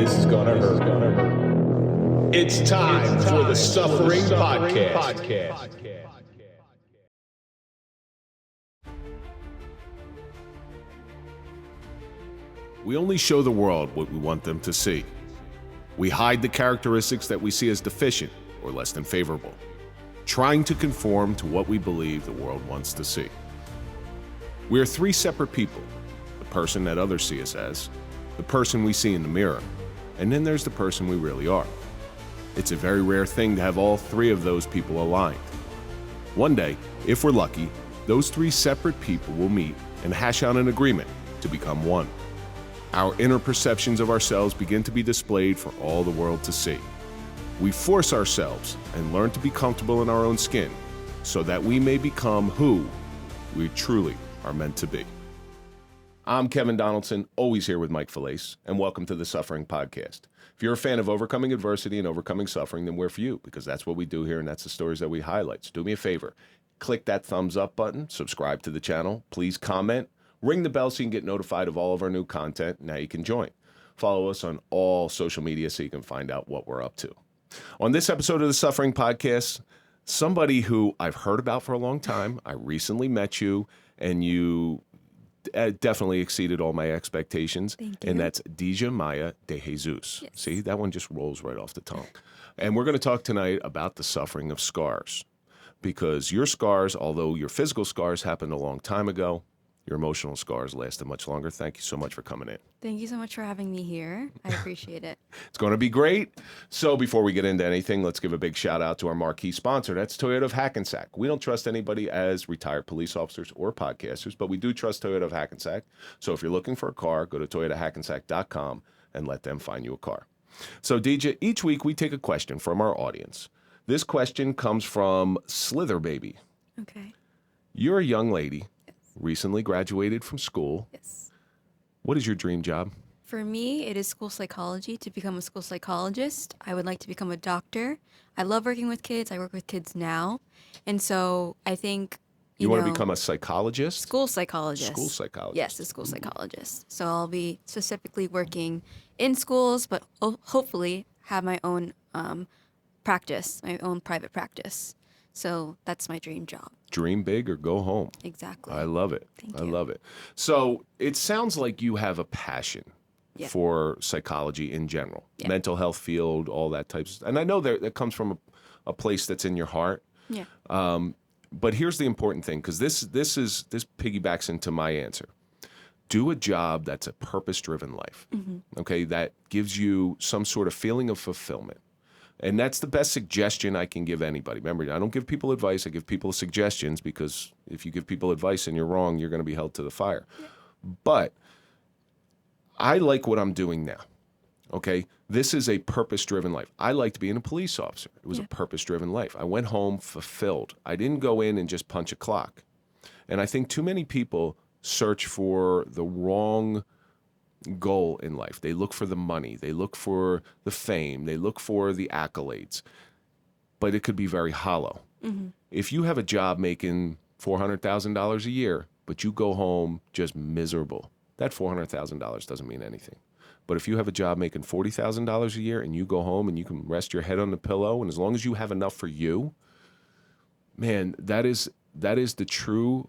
This is gonna hurt. It's time for the Suffering Podcast. We only show the world what we want them to see. We hide the characteristics that we see as deficient or less than favorable, trying to conform to what we believe the world wants to see. We are three separate people: the person that others see us as, the person we see in the mirror, and then there's the person we really are. It's a very rare thing to have all three of those people aligned. One day, if we're lucky, those three separate people will meet and hash out an agreement to become one. Our inner perceptions of ourselves begin to be displayed for all the world to see. We force ourselves and learn to be comfortable in our own skin so that we may become who we truly are meant to be. I'm Kevin Donaldson, always here with Mike Falaise, and welcome to the Suffering Podcast. If you're a fan of overcoming adversity and overcoming suffering, then we're for you, because that's what we do here and that's the stories that we highlight. So do me a favor, click that thumbs up button, subscribe to the channel, please comment, ring the bell so you can get notified of all of our new content. Now you can join. Follow us on all social media so you can find out what we're up to. On this episode of the Suffering Podcast, somebody who I've heard about for a long time. I recently met you, and you definitely exceeded all my expectations. Thank you. And that's Dejah-Maia DeJesus. Yes. See, that one just rolls right off the tongue. And we're going to talk tonight about the suffering of scars. Because your scars, although your physical scars happened a long time ago, your emotional scars lasted much longer. Thank you so much for coming in. Thank you so much for having me here. I appreciate it. It's going to be great. So before we get into anything, let's give a big shout out to our marquee sponsor. That's Toyota of Hackensack. We don't trust anybody as retired police officers or podcasters, but we do trust Toyota of Hackensack. So if you're looking for a car, go to toyotahackensack.com and let them find you a car. So Dejah, each week we take a question from our audience. This question comes from Slither Baby. Okay. You're a young lady, recently graduated from school. Yes. What is your dream job? For me, it is school psychology. To become a school psychologist, I would like to become a doctor. I love working with kids. I work with kids now. And so I think, You want to become a psychologist? school psychologist. School psychologist. Yes, a school psychologist. So I'll be specifically working in schools, but hopefully have my own practice, my own private practice. So that's my dream job. Dream big or go home. Exactly. I love it. Thank I you. love it. So it sounds like you have a passion Yeah. for psychology in general, Yeah. mental health field, all that types of stuff. And I know that comes from a place that's in your heart. Yeah. But here's the important thing, because this piggybacks into my answer. Do a job that's a purpose-driven life, okay, that gives you some sort of feeling of fulfillment. And that's the best suggestion I can give anybody. Remember, I don't give people advice. I give people suggestions, because if you give people advice and you're wrong, you're going to be held to the fire. Yeah. But I like what I'm doing now, okay? This is a purpose-driven life. I liked being a police officer. It was a purpose-driven life. I went home fulfilled. I didn't go in and just punch a clock. And I think too many people search for the wrong goal in life. They look for the money, they look for the fame, they look for the accolades, but it could be very hollow. If you have a job making $400,000 a year, but you go home just miserable, that $400,000 doesn't mean anything. But if you have a job making $40,000 a year and you go home and you can rest your head on the pillow, and as long as you have enough for you, man, that is the true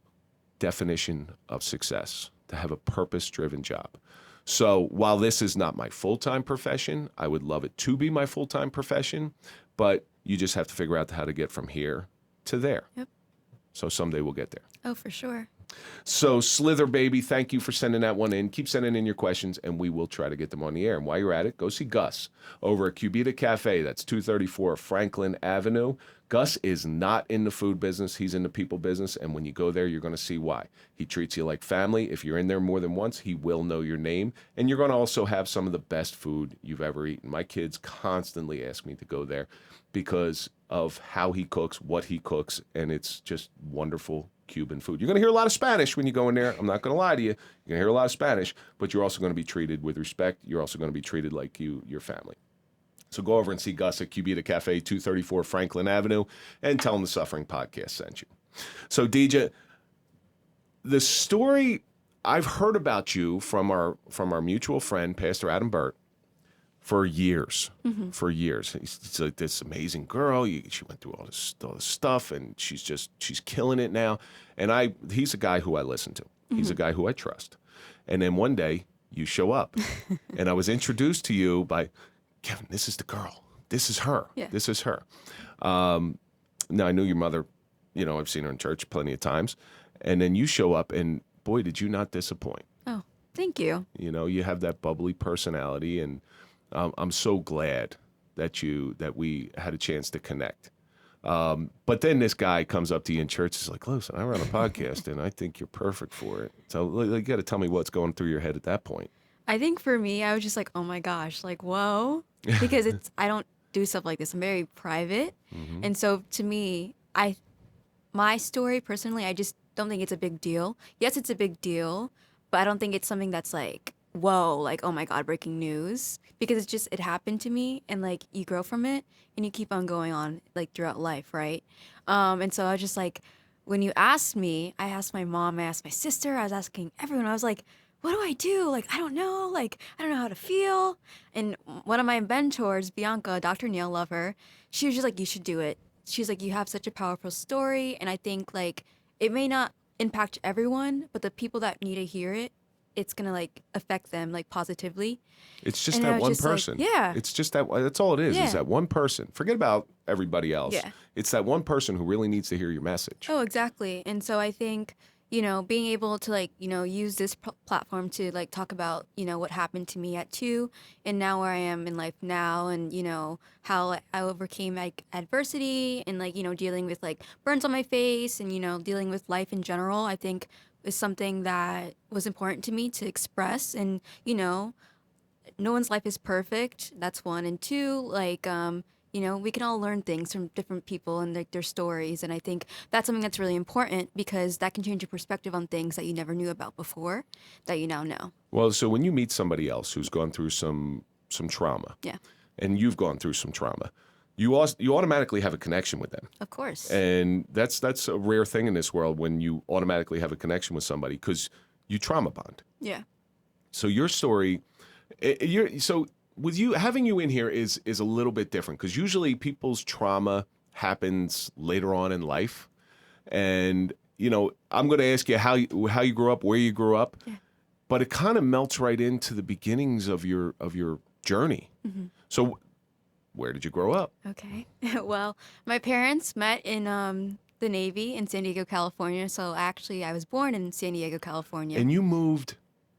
definition of success, to have a purpose-driven job. So while this is not my full-time profession, I would love it to be my full-time profession, but you just have to figure out how to get from here to there. Yep. So someday we'll get there. Oh, for sure. So Slither Baby, thank you for sending that one in. Keep sending in your questions, and we will try to get them on the air. And while you're at it, go see Gus over at Cubita Cafe. That's 234 Franklin Avenue. Gus is not in the food business. He's in the people business. And when you go there, you're going to see why. He treats you like family. If you're in there more than once, he will know your name. And you're going to also have some of the best food you've ever eaten. My kids constantly ask me to go there because of how he cooks, what he cooks, and it's just wonderful Cuban food. You're going to hear a lot of Spanish when you go in there. I'm not going to lie to you. You're going to hear a lot of Spanish, but you're also going to be treated with respect. You're also going to be treated like your family. So go over and see Gus at Cubita Cafe, 234 Franklin Avenue, and tell him the Suffering Podcast sent you. So Dejah, the story I've heard about you from our mutual friend, Pastor Adam Burt, for years. For years, he's like this amazing girl. She went through all this stuff, and she's killing it now. And he's a guy who I listen to. He's a guy who I trust. And then one day you show up, and I was introduced to you by Kevin. This is the girl. This is her. Yeah. This is her. Now I knew your mother. You know, I've seen her in church plenty of times. And then you show up, and boy, did you not disappoint. Oh, thank you. You know, you have that bubbly personality, and I'm so glad that we had a chance to connect. But then this guy comes up to you in church. He's like, "Listen, I run a podcast, and I think you're perfect for it." So you got to tell me what's going through your head at that point. I think for me, I was just like, oh my gosh, like, whoa. Because I don't do stuff like this. I'm very private. And so to me, my story personally, I just don't think it's a big deal. Yes, it's a big deal, but I don't think it's something that's like, whoa, like, oh my God, breaking news. Because it happened to me, and like you grow from it and you keep on going on like throughout life, right? And so I was just like, when you asked me, I asked my mom, I asked my sister, I was asking everyone, I was like, what do I do? Like, I don't know. Like, I don't know how to feel. And one of my mentors, Bianca, Dr. Neil, love her. She was just like, you should do it. She's like, you have such a powerful story. And I think like it may not impact everyone, but the people that need to hear it, it's going to like affect them like positively. It's just And I that was one just like, person. yeah. It's just that's all it is. Yeah. Is that one person. Forget about everybody else. Yeah. It's that one person who really needs to hear your message. Oh, exactly. And so I think, you know, being able to like, you know, use this platform to like talk about, you know, what happened to me at 2 and now where I am in life now, and, you know, how I overcame like adversity and like, you know, dealing with like burns on my face and, you know, dealing with life in general, I think is something that was important to me to express. And, you know, no one's life is perfect. That's one. And two, like, you know, we can all learn things from different people and like their stories. And I think that's something that's really important because that can change your perspective on things that you never knew about before that you now know. Well, so when you meet somebody else who's gone through some trauma, Yeah, and you've gone through some trauma, you automatically have a connection with them. of course. And that's a rare thing in this world, when you automatically have a connection with somebody, because you trauma bond. Yeah. So your story, with you having you in here is a little bit different, because usually people's trauma happens later on in life, and you know, I'm going to ask you how you grew up, where you grew up, Yeah. but it kind of melts right into the beginnings of your journey. So where did you grow up? Okay. Well, my parents met in the Navy in San Diego, California. So actually, I was born in San Diego, California. And you moved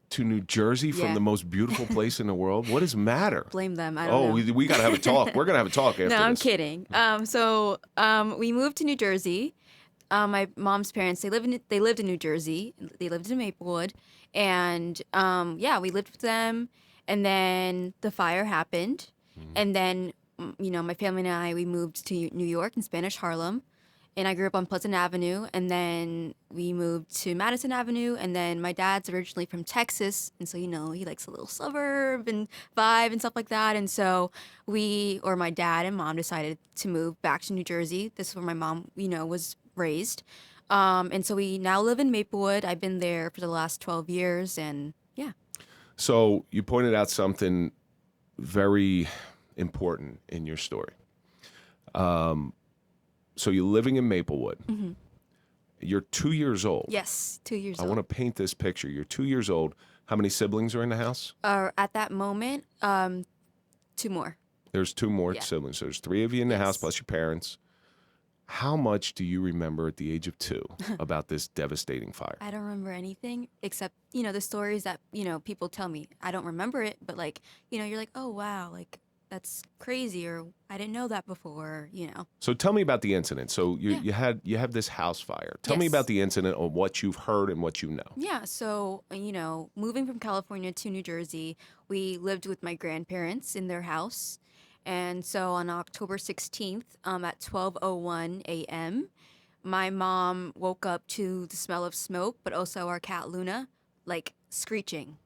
to New Jersey from Yeah. the most beautiful place in the world. What does matter? Blame them. I don't know. We got to have a talk. We're going to have a talk after No, I'm this. kidding. So we moved to New Jersey. My mom's parents, they lived in New Jersey. They lived in Maplewood, and yeah, we lived with them. And then the fire happened, and then you know, my family and I, we moved to New York in Spanish Harlem, and I grew up on Pleasant Avenue, and then we moved to Madison Avenue, and then my dad's originally from Texas, and so, you know, he likes a little suburb and vibe and stuff like that, and so my dad and mom decided to move back to New Jersey. This is where my mom, you know, was raised, and so we now live in Maplewood. I've been there for the last 12 years, and yeah. So you pointed out something very important in your story. So you're living in Maplewood. You're 2 years old. Yes, 2 years I old. want to paint this picture. You're 2 years old. How many siblings are in the house? At that moment, 2 more. There's 2 more Yeah. siblings. So there's 3 of you in the house Yes. plus your parents. How much do you remember at the age of 2 about this devastating fire? I don't remember anything except, you know, the stories that, you know, people tell me. I don't remember it, but like, you know, you're like, oh, wow, like that's crazy, or I didn't know that before, you know. So tell me about the incident. So Yeah. you have this house fire. Tell me Yes. about the incident, on what you've heard and what you know. Yeah, so, you know, moving from California to New Jersey, we lived with my grandparents in their house. And so on October 16th, at 12:01 a.m., my mom woke up to the smell of smoke, but also our cat Luna, like screeching.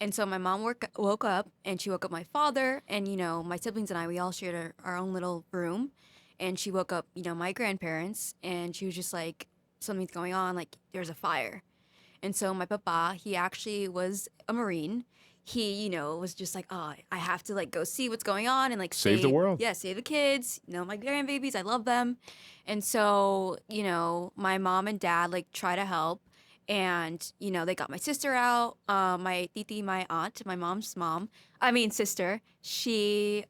And so my mom woke up, and she woke up my father, and, you know, my siblings and I, we all shared our own little room. And she woke up, you know, my grandparents, and she was just like, something's going on, like there's a fire. And so my papa, he actually was a Marine. he, was just like, oh, I have to like go see what's going on and like Save the world. Yeah, save the kids. My grandbabies, I love them. And so, my mom and dad like try to help. And, they got my sister out, my titi, my aunt, my sister. She,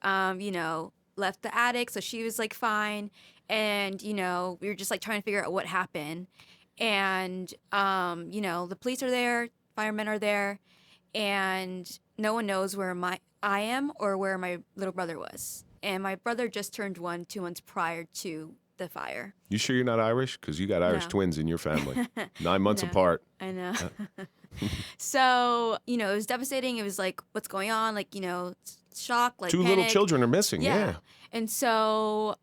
left the attic, so she was like fine. And, we were just like trying to figure out what happened. And, the police are there, firemen are there, and no one knows where I am or where my little brother was. And my brother just turned 2 months prior to the fire. You sure you're not Irish? Because you got Irish No. twins in your family. 9 months No. apart. I know. So, it was devastating. It was like, what's going on? Like, shock, like Two panic. little children are missing. Yeah. And so,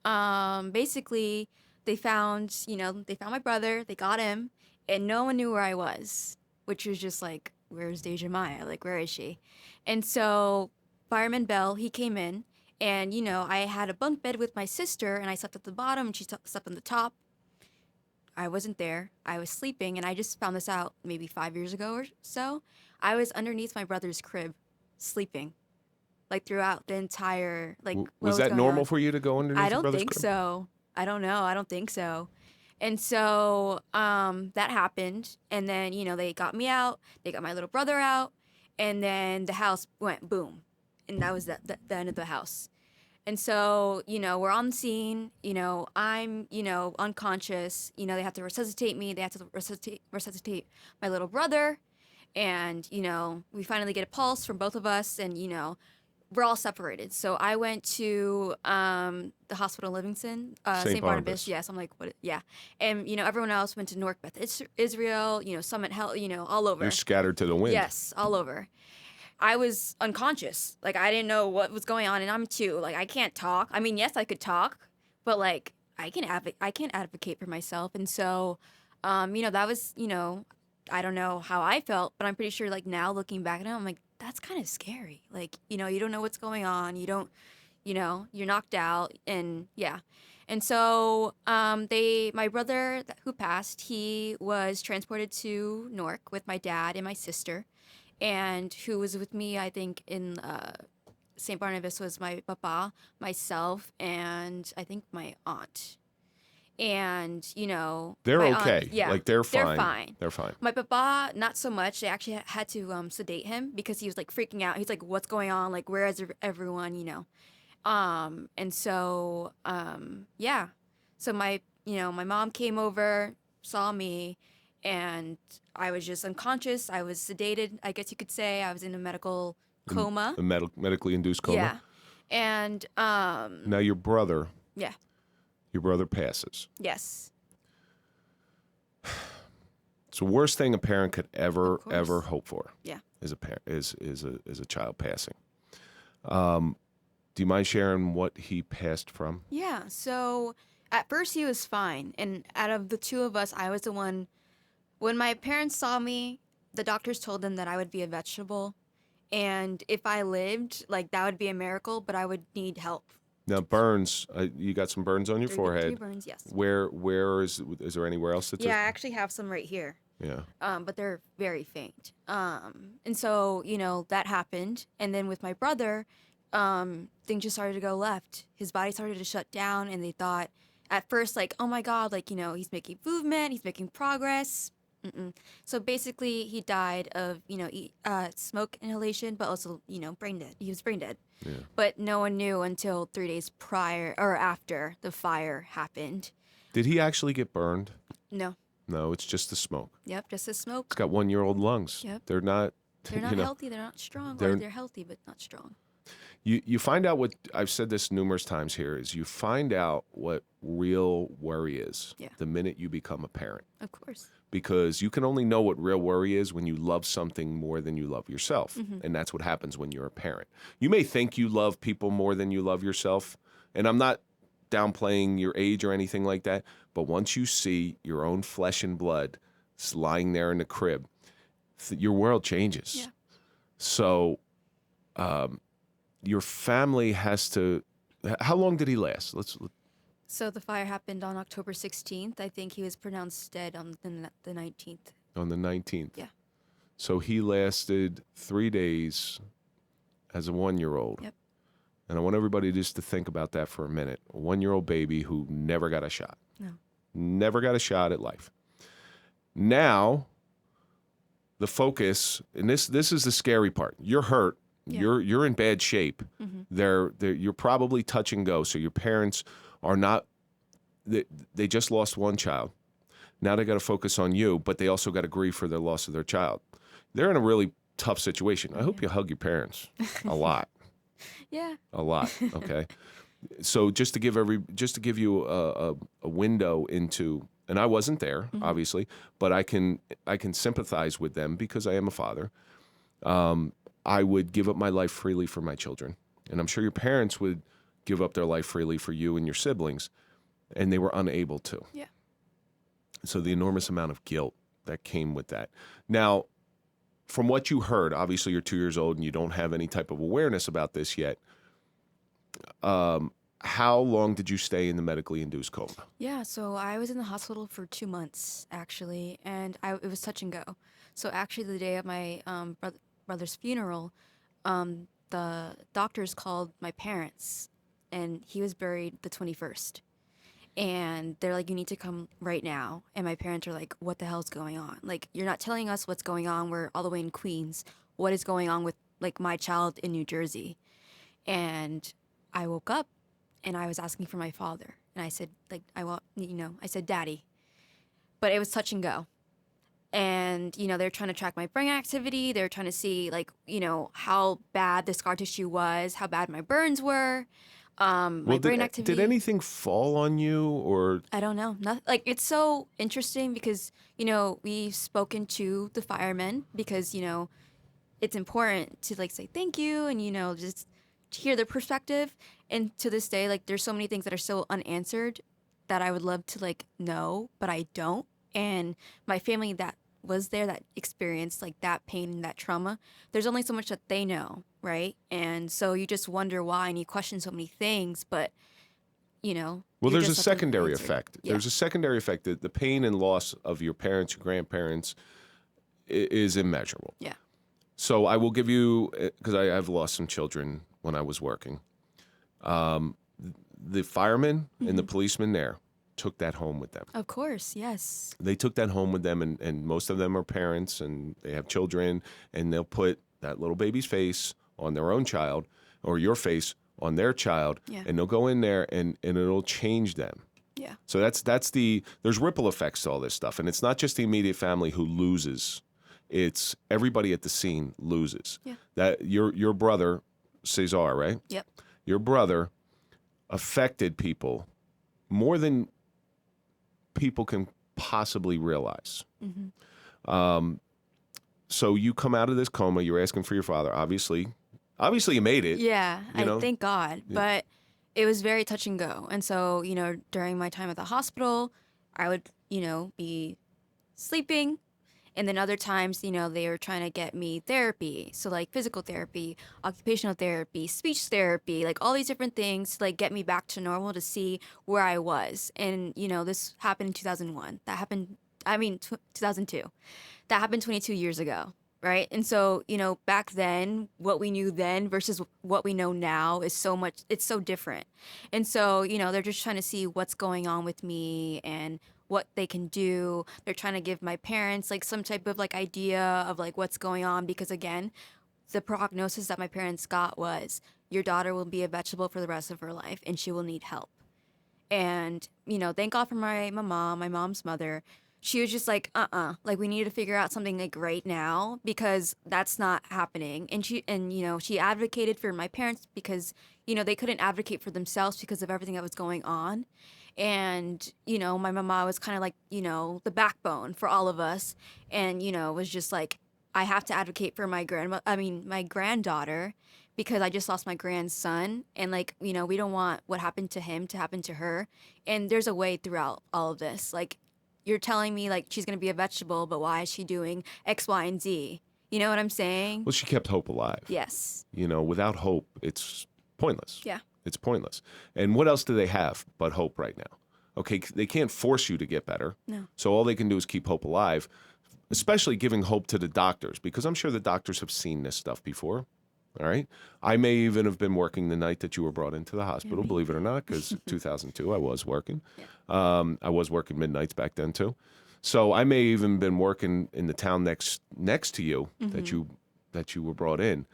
basically, they found my brother. They got him, and no one knew where I was, which was just like, where's Dejah-Maia? Like, where is she? And so, Fireman Bell, he came in, and, I had a bunk bed with my sister, and I slept at the bottom, and she slept on the top. I wasn't there. I was sleeping, and I just found this out maybe 5 years ago or so. I was underneath my brother's crib, sleeping, like throughout the entire like. Was that normal for you to go underneath I your don't brother's think crib? so. I don't know. I don't think so. And so that happened, and then they got me out. They got my little brother out, and then the house went boom, and that was the end of the house. And so, we're on the scene, I'm, unconscious, they have to resuscitate me. They have to resuscitate my little brother. And, we finally get a pulse from both of us, and, we're all separated. So I went to the hospital in Livingston, St. Barnabas. Yes, I'm like, what? Yeah. And, everyone else went to Newark, Beth Israel, Summit Health, all over. You're scattered to the wind. Yes, all over. I was unconscious. Like, I didn't know what was going on, and I'm too. Like, I can't talk. I mean, yes, I could talk, but like, I can't advocate for myself. And so, that was, I don't know how I felt, but I'm pretty sure, like, now looking back at it, I'm like, that's kind of scary. Like, you don't know what's going on. You don't, you're knocked out, and yeah. And so, my brother who passed, he was transported to Newark with my dad and my sister. And who was with me, I think, in St. Barnabas was my papa, myself, and I think my aunt. And, They're my okay. Aunt, yeah. Like, they're fine. They're fine. They're fine. My papa, not so much. They actually had to sedate him because he was, like, freaking out. He's like, what's going on? Like, where is everyone, And so, yeah. So my mom came over, saw me, and I was just unconscious. I was sedated, I guess you could say. I was in a medical coma. A medically induced coma? Yeah. And Now your brother passes. Yes. It's the worst thing a parent could ever hope for. Yeah. Is a child passing. Do you mind sharing what he passed from? Yeah. So at first he was fine, and out of the two of us, I was the one. When my parents saw me, the doctors told them that I would be a vegetable, and if I lived, like, that would be a miracle, but I would need help. Now burns. You got some burns on your forehead. 3 burns, yes. Where is there anywhere else that's? Yeah, I actually have some right here. Yeah. But they're very faint. And so that happened, and then with my brother, things just started to go left. His body started to shut down, and they thought at first, like, oh my God, like, he's making movement, he's making progress. So basically, he died of, smoke inhalation, but also, brain dead. He was brain dead. Yeah. But no one knew until 3 days prior or after the fire happened. Did he actually get burned? No. No, it's just the smoke. Yep, just the smoke. He's got 1-year-old lungs. Yep. They're not. They're not healthy. They're not strong. Or they're healthy but not strong. You find out what I've said this numerous times here is you find out what real worry is the minute you become a parent. Of course. Because you can only know what real worry is when you love something more than you love yourself. And that's what happens when you're a parent. You may think you love people more than you love yourself. And I'm not downplaying your age or anything like that. But once you see your own flesh and blood lying there in the crib, your world changes. Yeah. So your family has to. How long did he last? So the fire happened on October 16th. I think he was pronounced dead on the 19th. On the 19th. Yeah. So he lasted 3 days as a 1-year-old. Yep. And I want everybody just to think about that for a minute. A 1-year-old baby who never got a shot. No. Never got a shot at life. Now, the focus, and this is the scary part. You're hurt. Yeah. You're in bad shape. You're probably touch and go. So your parents are not. They just lost one child. Now they got to focus on you, but they also got to grieve for their loss of their child. They're in a really tough situation. I hope you hug your parents a lot. Yeah. A lot. Okay. So just to give you a window into, and I wasn't there, obviously, but I can sympathize with them because I am a father. I would give up my life freely for my children, and I'm sure your parents would give up their life freely for you and your siblings, and they were unable to. Yeah. So the enormous amount of guilt that came with that. Now, from what you heard, obviously you're 2 years old and you don't have any type of awareness about this yet. How long did you stay in the medically induced coma? Yeah, so I was in the hospital for 2 months, actually, and it was touch and go. So actually, the day of my brother's funeral, the doctors called my parents, and he was buried the 21st. And they're like, you need to come right now. And my parents are like, what the hell's going on? Like, you're not telling us what's going on. We're all the way in Queens. What is going on with, like, my child in New Jersey? And I woke up and I was asking for my father. And I said, like, I said, Daddy. But it was touch and go. And, they're trying to track my brain activity. They're trying to see, like, how bad the scar tissue was, how bad my burns were. My brain activity. Did anything fall on you, or? I don't know. Like, it's so interesting because, we've spoken to the firemen because, it's important to, like, say thank you and, just hear their perspective. And to this day, like, there's so many things that are still unanswered that I would love to, like, know, but I don't. And my family that was there, that experienced, like, that pain and that trauma, there's only so much that they know, right? And so you just wonder why, and you question so many things, but, Well, there's a secondary effect. Yeah. There's a secondary effect that the pain and loss of your parents, your grandparents, is immeasurable. Yeah. So I will give you, because I've lost some children when I was working. The firemen and the policemen there took that home with them. Of course, yes. They took that home with them, and most of them are parents, and they have children, and they'll put that little baby's face on their own child, or your face on their child, and they'll go in there, and it'll change them. Yeah. So there's ripple effects to all this stuff, and it's not just the immediate family who loses. It's everybody at the scene loses. Yeah. That your brother, Cesar, right? Yep. Your brother affected people more than people can possibly realize. So you come out of this coma, you're asking for your father. Obviously you made it. Yeah, thank God. Yeah. But it was very touch and go. And so, during my time at the hospital, I would, be sleeping. And then other times, they were trying to get me therapy. So, like, physical therapy, occupational therapy, speech therapy, like, all these different things to, like, get me back to normal, to see where I was. And, this happened in 2001. 2002. That happened 22 years ago, right? And so, back then, what we knew then versus what we know now is it's so different. And so, they're just trying to see what's going on with me and what they can do. They're trying to give my parents, like, some type of, like, idea of, like, what's going on. Because, again, the prognosis that my parents got was, your daughter will be a vegetable for the rest of her life and she will need help. And, thank God for my mom, my mom's mother. She was just like, like, we need to figure out something, like, right now, because that's not happening. And she advocated for my parents because, they couldn't advocate for themselves because of everything that was going on. And, my mama was kind of like, the backbone for all of us. And, was just like, I have to advocate for my granddaughter, because I just lost my grandson. And, like, we don't want what happened to him to happen to her. And there's a way throughout all of this. Like, you're telling me, like, she's going to be a vegetable, but why is she doing X, Y, and Z? You know what I'm saying? Well, she kept hope alive. Yes. Without hope, it's pointless. Yeah. It's pointless. And what else do they have but hope right now? Okay, they can't force you to get better. No. So all they can do is keep hope alive. especially giving hope to the doctors, because I'm sure the doctors have seen this stuff before. All right. I may even have been working the night that you were brought into the hospital, believe it or not, because 2002 I was working. Yeah. I was working midnights back then too. So I may even been working in the town next to you that you were brought in.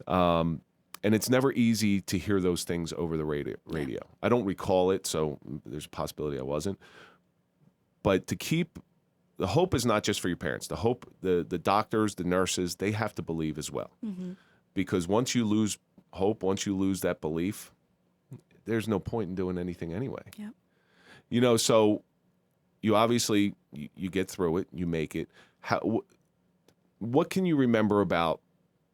And it's never easy to hear those things over the radio. Yeah. I don't recall it, so there's a possibility I wasn't. But to keep the hope is not just for your parents. The hope, the doctors, the nurses, they have to believe as well. Because once you lose hope, once you lose that belief, there's no point in doing anything anyway. Yep. You know, so you obviously, you get through it, you make it. What can you remember about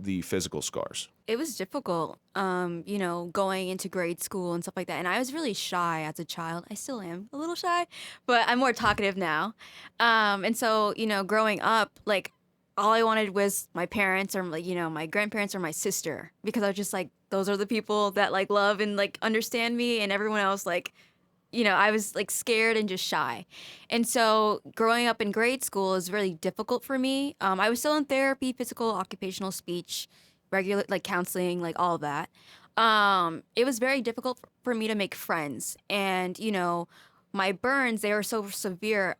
the physical scars? It was difficult, you know, going into grade school and stuff like that. And I was really shy as a child. I still am a little shy, but I'm more talkative now. And so, you know, growing up, like, all I wanted was my parents or, like, you know, my grandparents or my sister, because I was just like, those are the people that, like, love and, like, understand me, and everyone else, like, you know, I was, like, scared and just shy. And so growing up in grade school is really difficult for me. I was still in therapy, physical, occupational speech, regular, like, counseling, like, all of that. It was very difficult for me to make friends. And, you know, my burns, they were so severe,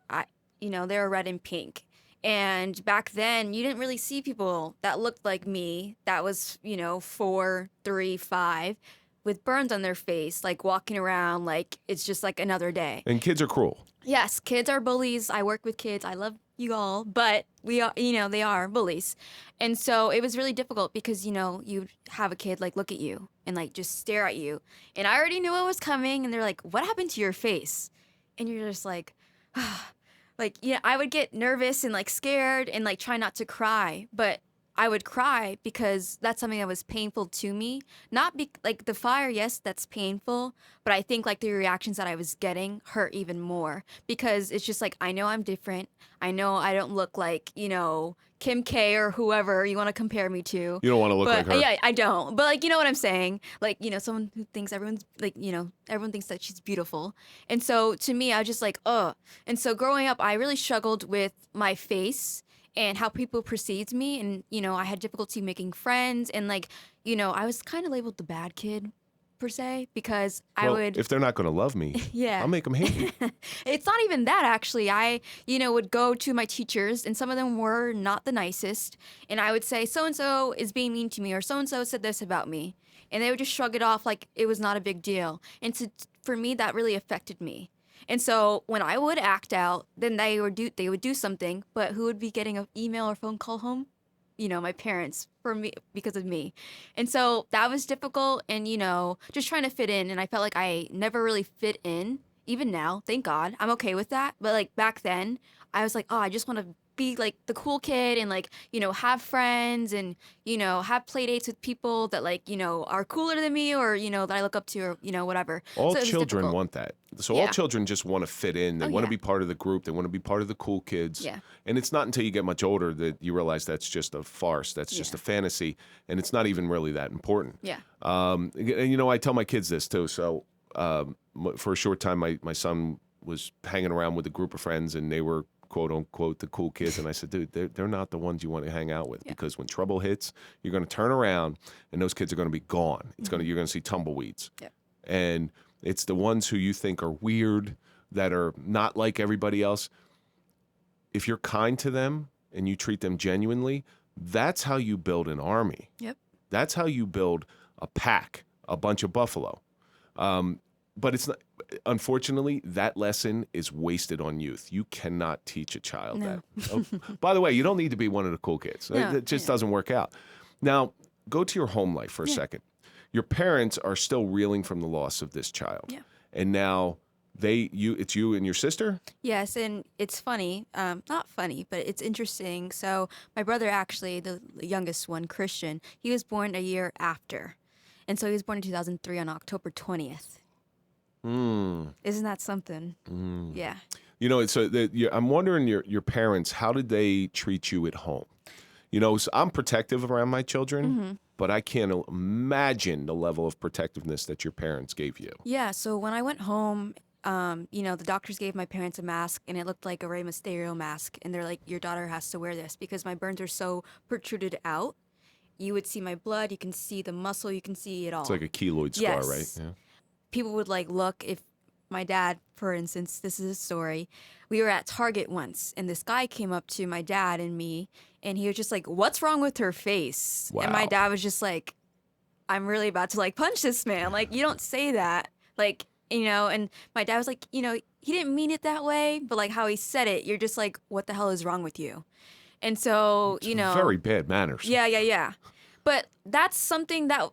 you know, they were red and pink. And back then, you didn't really see people that looked like me, that was, you know, 4, 3, 5, with burns on their face, like walking around like it's just like another day. And kids are cruel. Yes, kids are bullies. I work with kids. I love you all, but we are, you know, they are bullies. And so it was really difficult because, you know, you have a kid like look at you and like just stare at you. And I already knew what was coming, and they're like, "What happened to your face?" And you're just like, ah. Like, yeah, I would get nervous and, like, scared and, like, try not to cry. But I would cry because that's something that was painful to me. Not like, the fire, yes, that's painful. But I think, like, the reactions that I was getting hurt even more. Because it's just, like, I know I'm different. I know I don't look like, you know, Kim K or whoever you want to compare me to. You don't want to look like her. Yeah, I don't. But, like, you know what I'm saying? Like, you know, someone who thinks everyone's, like, you know, everyone thinks that she's beautiful. And so, to me, I was just like, ugh. And so, growing up, I really struggled with my face and how people perceived me. And, you know, I had difficulty making friends. And, like, you know, I was kind of labeled the bad kid, per se, because I would... if they're not going to love me, yeah, I'll make them hate me. It's not even that, actually. I, you know, would go to my teachers, and some of them were not the nicest, and I would say, so-and-so is being mean to me, or so-and-so said this about me, and they would just shrug it off like it was not a big deal. And for me, that really affected me. And so when I would act out, then they would do something, but who would be getting an email or phone call home? You know, my parents, for me, because of me. And so that was difficult, and, you know, just trying to fit in. And I felt like I never really fit in. Even now, thank God, I'm okay with that. But, like, back then, I was like, oh, I just want to be, like, the cool kid and, like, you know, have friends and, you know, have play dates with people that, like, you know, are cooler than me, or, you know, that I look up to, or, you know, whatever. All so children want that. So all children just want to fit in. They want to be part of the group. They want to be part of the cool kids. Yeah. And it's not until you get much older that you realize that's just a farce. That's just a fantasy. And it's not even really that important. Yeah. And, you know, I tell my kids this too. So for a short time, my son was hanging around with a group of friends, and they were, quote unquote, the cool kids. And I said, dude, they're not the ones you want to hang out with, because when trouble hits, you're going to turn around and those kids are going to be gone. You're going to see tumbleweeds. Yeah. And it's the ones who you think are weird, that are not like everybody else. If you're kind to them and you treat them genuinely, that's how you build an army. Yep. That's how you build a pack, a bunch of buffalo. But it's not, unfortunately, that lesson is wasted on youth. You cannot teach a child that. Oh, by the way, you don't need to be one of the cool kids. No, it just doesn't work out. Now, go to your home life for a second. Your parents are still reeling from the loss of this child. Yeah. And now it's you and your sister? Yes, and it's funny. Not funny, but it's interesting. So my brother, actually, the youngest one, Christian, he was born a year after. And so he was born in 2003 on October 20th. Isn't that something? Yeah. You know, so I'm wondering, your parents, how did they treat you at home? You know, so I'm protective around my children, but I can't imagine the level of protectiveness that your parents gave you. Yeah, so when I went home, the doctors gave my parents a mask and it looked like a Rey Mysterio mask. And they're like, your daughter has to wear this because my burns are so protruded out. You would see my blood, you can see the muscle, you can see it all. It's like a keloid scar, Yes. right? Yeah. People would like look if my dad, for instance, this is a story. We were at Target once and this guy came up to my dad and me and he was just like, what's wrong with her face? Wow. And my dad was just like, I'm really about to like punch this man. Like, you don't say that. Like, and my dad was like, he didn't mean it that way, but like how he said it, you're just like, what the hell is wrong with you? And so, Very bad manners. Yeah. But that's something that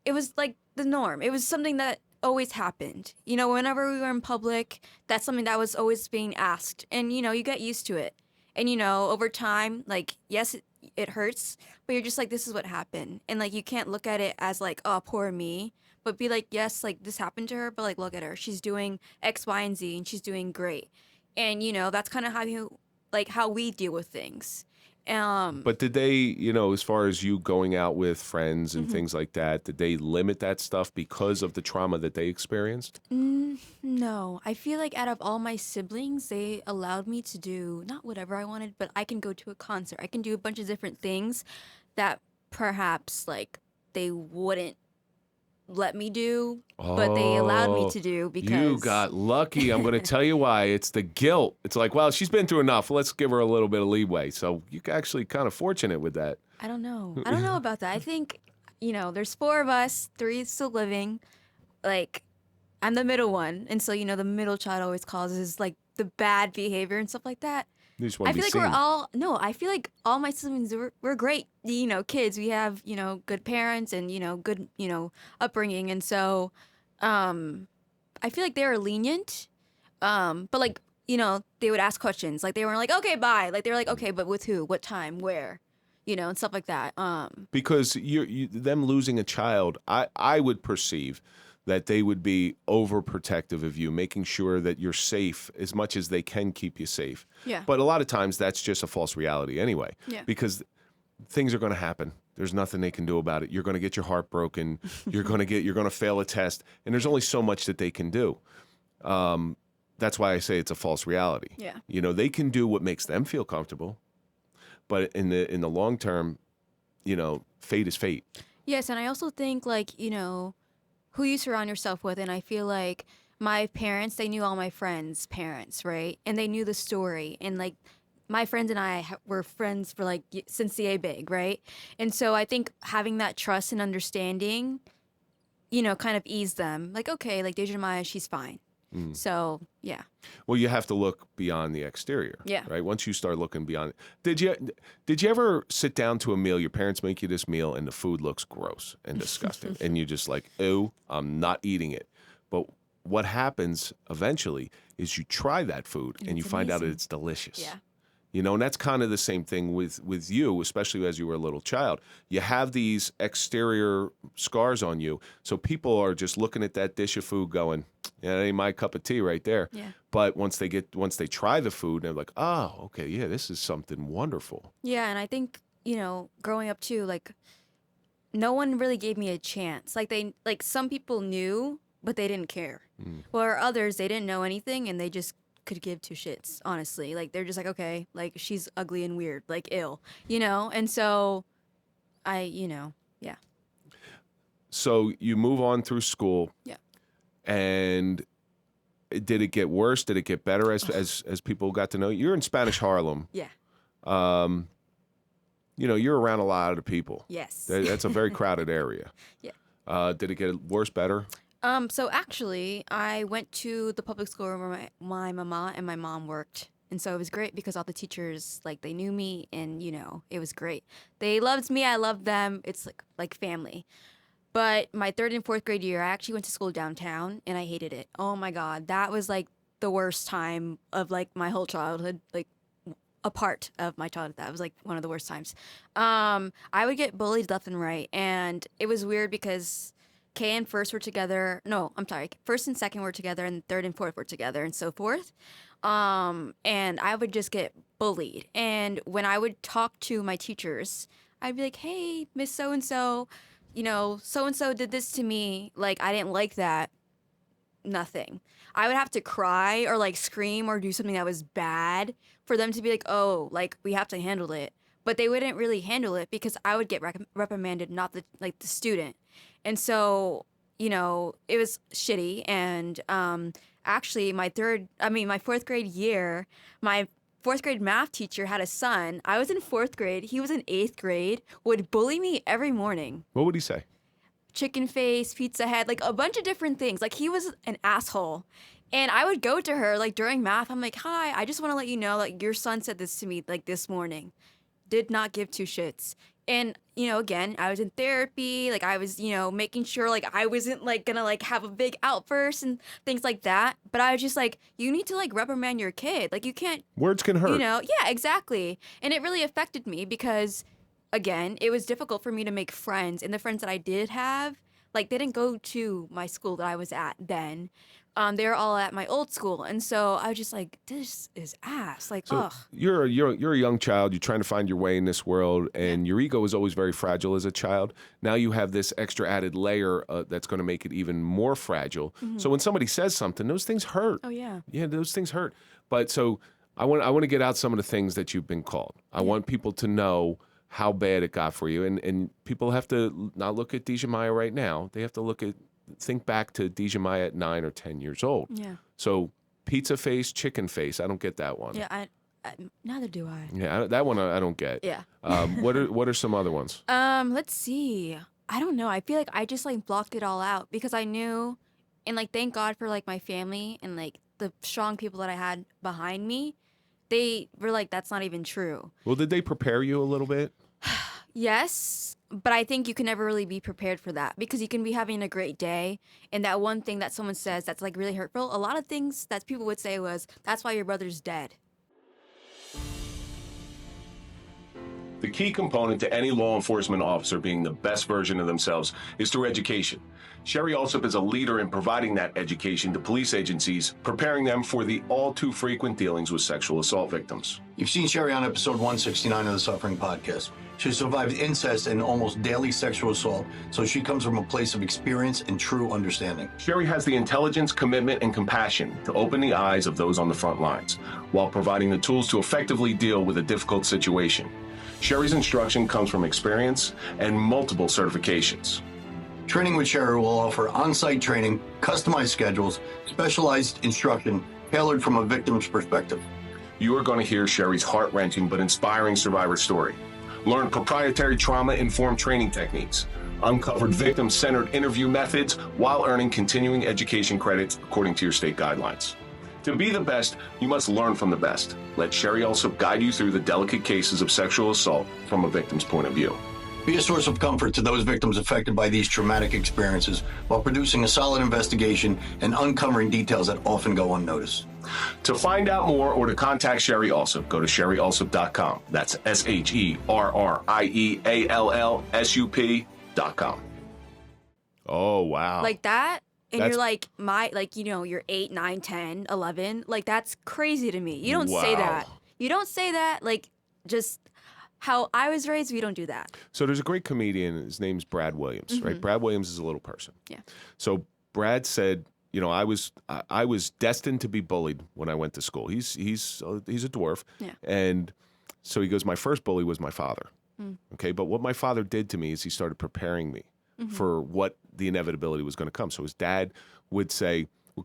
it was like the norm. It was something that always happened. Whenever we were in public, that's something that was always being asked. And, you get used to it. And, over time, like, yes, it hurts, but you're just like, this is what happened. And, like, you can't look at it as like, oh, poor me. But be like, yes, like, this happened to her, but, like, look at her. She's doing X, Y, and Z, and she's doing great. And, that's kind of how we deal with things. But did they, as far as you going out with friends and things like that, did they limit that stuff because of the trauma that they experienced? No. I feel like out of all my siblings, they allowed me to do not whatever I wanted, but I can go to a concert. I can do a bunch of different things that perhaps like they wouldn't let me do, but they allowed me to do because you got lucky. I'm going to tell you why. It's the guilt. It's like, well, she's been through enough. Let's give her a little bit of leeway. So you're actually kind of fortunate with that. I don't know about that. I think, there's 4 of us, 3 still living. Like, I'm the middle one. And so, the middle child always causes like the bad behavior and stuff like that. You just want I to be feel like seen. I feel like all my siblings we're great, kids. We have, good parents and, good, upbringing. And so, I feel like they were lenient. But like, they would ask questions. Like they weren't like, okay, bye. Like they were like, okay, but with who, what time, where, and stuff like that. Because them losing a child, I would perceive that they would be overprotective of you, making sure that you're safe as much as they can keep you safe. Yeah. But a lot of times that's just a false reality anyway. Yeah. Because things are going to happen. There's nothing they can do about it. You're going to get your heart broken. You're going to fail a test, and there's only so much that they can do. That's why I say it's a false reality. Yeah. They can do what makes them feel comfortable, but in the long term, fate is fate. Yes, and I also think like, who you surround yourself with. And I feel like my parents, they knew all my friends' parents, right? And they knew the story. And like my friends and I were friends for like since the A Big, right? And so I think having that trust and understanding, kind of eased them. Like, okay, like Dejah-Maia, she's fine. So, yeah. Well, you have to look beyond the exterior. Yeah. Right? Once you start looking beyond Did you ever sit down to a meal, your parents make you this meal and the food looks gross and disgusting and you're just like, "Ew, I'm not eating it." But what happens eventually is you try that food and you find out that it's delicious. Yeah. And that's kind of the same thing with you, especially as you were a little child. You have these exterior scars on you, so people are just looking at that dish of food going, yeah, that ain't my cup of tea right there. Yeah. But once they try the food, they're like, oh, okay, yeah, this is something wonderful. Yeah, and I think, growing up too, like no one really gave me a chance. Like some people knew, but they didn't care. Or others, they didn't know anything and they just could give 2 shits, honestly. Like they're just like, okay, like she's ugly and weird, like ill, and so yeah. So you move on through school. Yeah. And did it get worse? Did it get better as people got to know you? You're in Spanish Harlem. Yeah. You're around a lot of people. Yes. That's a very crowded area. Yeah. Did it get worse, better? So actually, I went to the public school where my mama and my mom worked. And so it was great because all the teachers, like, they knew me and, it was great. They loved me. I loved them. It's like family. But my 3rd and 4th grade year, I actually went to school downtown and I hated it. Oh my God. That was like the worst time of like my whole childhood, like a part of my childhood. That was like one of the worst times. I would get bullied left and right. And it was weird because K and first were together. No, I'm sorry. First and second were together and 3rd and 4th were together and so forth. And I would just get bullied. And when I would talk to my teachers, I'd be like, hey, Miss So-and-so, so-and-so did this to me. Like, I didn't like that. nothing. I would have to cry or like scream or do something that was bad for them to be like, oh, like we have to handle it. But they wouldn't really handle it because I would get reprimanded, not the student. And so, you know, it was shitty. And actually, my fourth grade year, my fourth grade math teacher had a son. I was in fourth grade. He was in eighth grade, would bully me every morning. What would he say? Chicken face, pizza head, like a bunch of different things. Like he was an asshole. And I would go to her like during math. I'm like, hi, I just want to let you know, like your son said this to me like this morning. Did not give two shits. And, you know, again, I was in therapy. Like I was, you know, making sure like I wasn't like gonna like have a big outburst and things like that. But I was just like, you need to like reprimand your kid. Like you can't. Words can hurt. You know, yeah, exactly. And it really affected me because, again, it was difficult for me to make friends. And the friends that I did have, like they didn't go to my school that I was at then. They were all at my old school, and so I was just like, "This is ass." Like, so ugh. You're a young child. You're trying to find your way in this world, and your ego is always very fragile as a child. Now you have this extra added layer that's going to make it even more fragile. Mm-hmm. So when somebody says something, those things hurt. Oh yeah. Yeah, those things hurt. But so I want to get out some of the things that you've been called. I want people to know how bad it got for you, and people have to not look at Dejah-Maia right now. They have to think back to Dejah-Maia at 9 or 10 years old. Yeah. So pizza face, chicken face. I don't get that one. Yeah. I neither do I. Yeah, that one I don't get. Yeah. What are some other ones? Let's see. I don't know. I feel like I just like blocked it all out because I knew, and like thank God for like my family and like the strong people that I had behind me. They were like, that's not even true. Well, did they prepare you a little bit? Yes, but I think you can never really be prepared for that because you can be having a great day and that one thing that someone says that's like really hurtful. A lot of things that people would say was, that's why your brother's dead. The key component to any law enforcement officer being the best version of themselves is through education. Sherry Alsop is a leader in providing that education to police agencies, preparing them for the all too frequent dealings with sexual assault victims. You've seen Sherry on episode 169 of the Suffering Podcast. She survived incest and almost daily sexual assault, so she comes from a place of experience and true understanding. Sherry has the intelligence, commitment, and compassion to open the eyes of those on the front lines, while providing the tools to effectively deal with a difficult situation. Sherry's instruction comes from experience and multiple certifications. Training with Sherry will offer on-site training, customized schedules, specialized instruction tailored from a victim's perspective. You are going to hear Sherry's heart-wrenching but inspiring survivor story. Learn proprietary trauma-informed training techniques, uncovered victim-centered interview methods while earning continuing education credits according to your state guidelines. To be the best, you must learn from the best. Let Sherry also guide you through the delicate cases of sexual assault from a victim's point of view. Be a source of comfort to those victims affected by these traumatic experiences while producing a solid investigation and uncovering details that often go unnoticed. To find out more or to contact Sherry Alsop, go to sherryalsop.com. That's SherryAllsup.com. Oh, wow. Like that? And That's- you're like, you're 8, 9, 10, 11. Like, that's crazy to me. You don't say Wow. that. You don't say that. Like, just how I was raised, we don't do that. So there's a great comedian. His name's Brad Williams, right? Brad Williams is a little person. Yeah. So Brad said, you know, I was destined to be bullied when I went to school. He's a dwarf. Yeah. And so he goes, my first bully was my father. Okay. But what my father did to me is he started preparing me for what the inevitability was going to come. So his dad would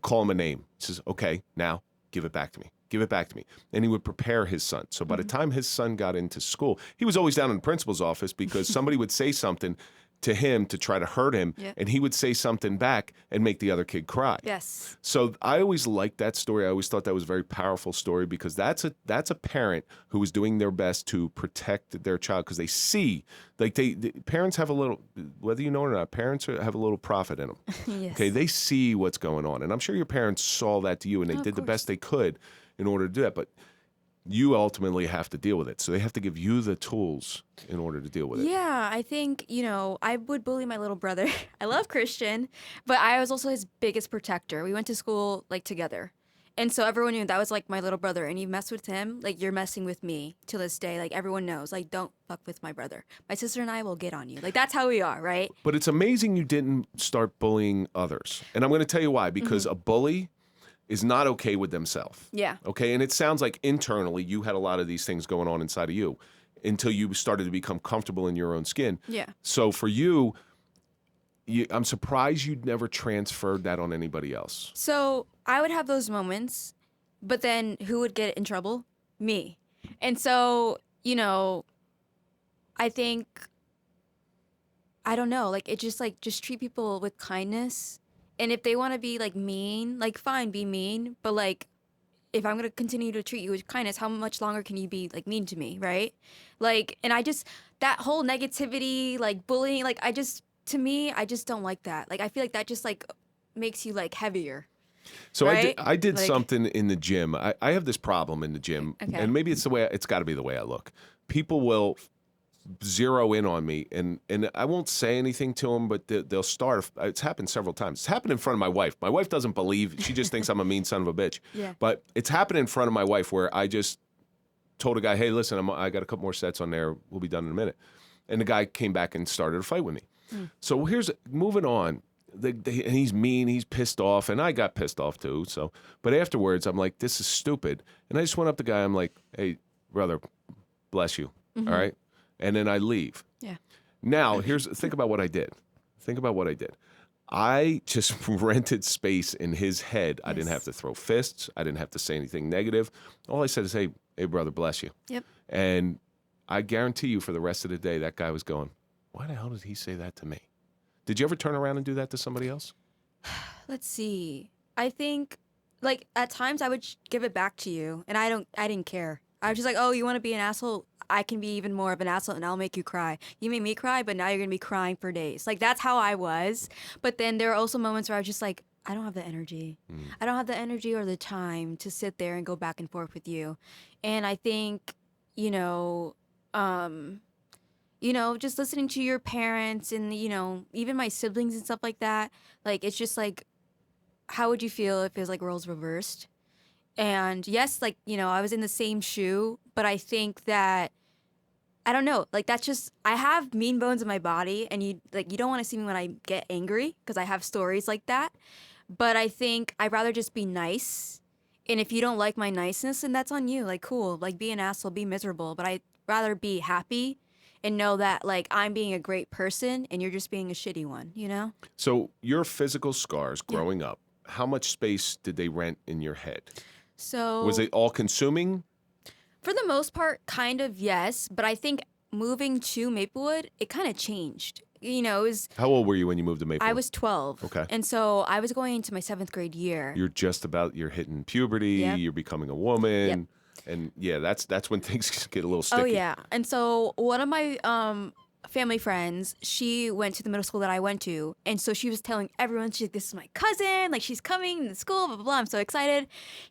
call him a name. He says, okay, now give it back to me. Give it back to me. And he would prepare his son. So by the time his son got into school, he was always down in the principal's office because somebody would say something to him to try to hurt him, and he would say something back and make the other kid cry. Yes. So I always liked that story. I always thought that was a very powerful story because that's a parent who was doing their best to protect their child because they see, like the parents have a little, whether you know it or not, parents have a little prophet in them. Yes. Okay, they see what's going on, and I'm sure your parents saw that to you, and they did the best they could in order to do that. But you ultimately have to deal with it. So they have to give you the tools in order to deal with it. Yeah, I think, I would bully my little brother. I love Christian, but I was also his biggest protector. We went to school like together. And so everyone knew that was like my little brother. And you mess with him, like you're messing with me to this day. Like everyone knows, like don't fuck with my brother. My sister and I will get on you. Like that's how we are, right? But it's amazing you didn't start bullying others. And I'm going to tell you why. Because a bully is not okay with themselves. Yeah. Okay. And it sounds like internally you had a lot of these things going on inside of you until you started to become comfortable in your own skin. Yeah. So for you, I'm surprised you'd never transferred that on anybody else. So I would have those moments, but then who would get in trouble? Me. And so, you know, I think, I don't know, like it just treat people with kindness. And if they want to be like mean, like fine, be mean. But like, if I'm going to continue to treat you with kindness, how much longer can you be like mean to me? Right. Like, and that whole negativity, like bullying, like to me, I just don't like that. Like, I feel like that just like makes you like heavier. So right? I did like, something in the gym. I have this problem in the gym, Okay. and maybe it's got to be the way I look. People will zero in on me, and I won't say anything to them, but they'll start. It's happened several times. It's happened in front of my wife. My wife doesn't believe. She just thinks I'm a mean son of a bitch. Yeah. But it's happened in front of my wife where I just told a guy, hey, listen, I got a couple more sets on there. We'll be done in a minute. And the guy came back and started a fight with me. So here's moving on. And he's mean, he's pissed off, and I got pissed off too. So, but afterwards, I'm like, this is stupid. And I just went up to the guy. I'm like, hey, brother, bless you. All right. And then I leave. Yeah. Now, think about what I did. I just rented space in his head. I didn't have to throw fists. I didn't have to say anything negative. All I said is, hey, brother, bless you. Yep. And I guarantee you for the rest of the day, that guy was going, why the hell did he say that to me? Did you ever turn around and do that to somebody else? Let's see. I think like at times I would give it back to you, and I didn't care. I was just like, oh, you want to be an asshole? I can be even more of an asshole, and I'll make you cry. You made me cry, but now you're gonna be crying for days. Like that's how I was. But then there are also moments where I was just like, I don't have the energy. I don't have the energy or the time to sit there and go back and forth with you. And I think, just listening to your parents and, even my siblings and stuff like that, like, it's just like, how would you feel if it was like roles reversed? And yes, like, I was in the same shoe, but I think that, I don't know, like that's just, I have mean bones in my body, and you don't want to see me when I get angry because I have stories like that. But I think I'd rather just be nice. And if you don't like my niceness, then that's on you. Like, cool, like be an asshole, be miserable. But I'd rather be happy and know that like I'm being a great person and you're just being a shitty one, So your physical scars growing up, how much space did they rent in your head? So was it all consuming? For the most part, kind of, yes. But I think moving to Maplewood, it kind of changed. It was... How old were you when you moved to Maplewood? I was 12. Okay. And so I was going into my 7th grade year. You're hitting puberty, you're becoming a woman. Yep. And yeah, that's when things get a little sticky. Oh, yeah. And so one of my family friends, she went to the middle school that I went to. And so she was telling everyone, she's like, this is my cousin. Like, she's coming to school, blah, blah, blah. I'm so excited.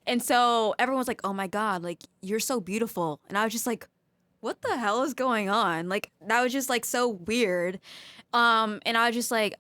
And so everyone was like, oh, my God, like, you're so beautiful. And I was just like, what the hell is going on? Like, that was just, like, so weird. And I was just like,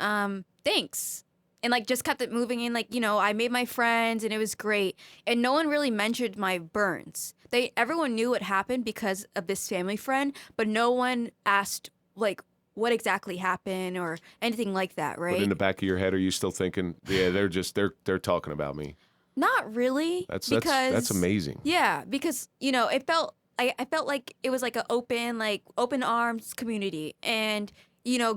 thanks. And, like, just kept it moving in. Like, I made my friends, and it was great. And no one really mentioned my burns. Everyone knew what happened because of this family friend, but no one asked, like, what exactly happened or anything like that, right? But in the back of your head, are you still thinking, yeah, they're talking about me? Not really. That's amazing. Yeah, because, it felt... I felt like it was like an open arms community. And,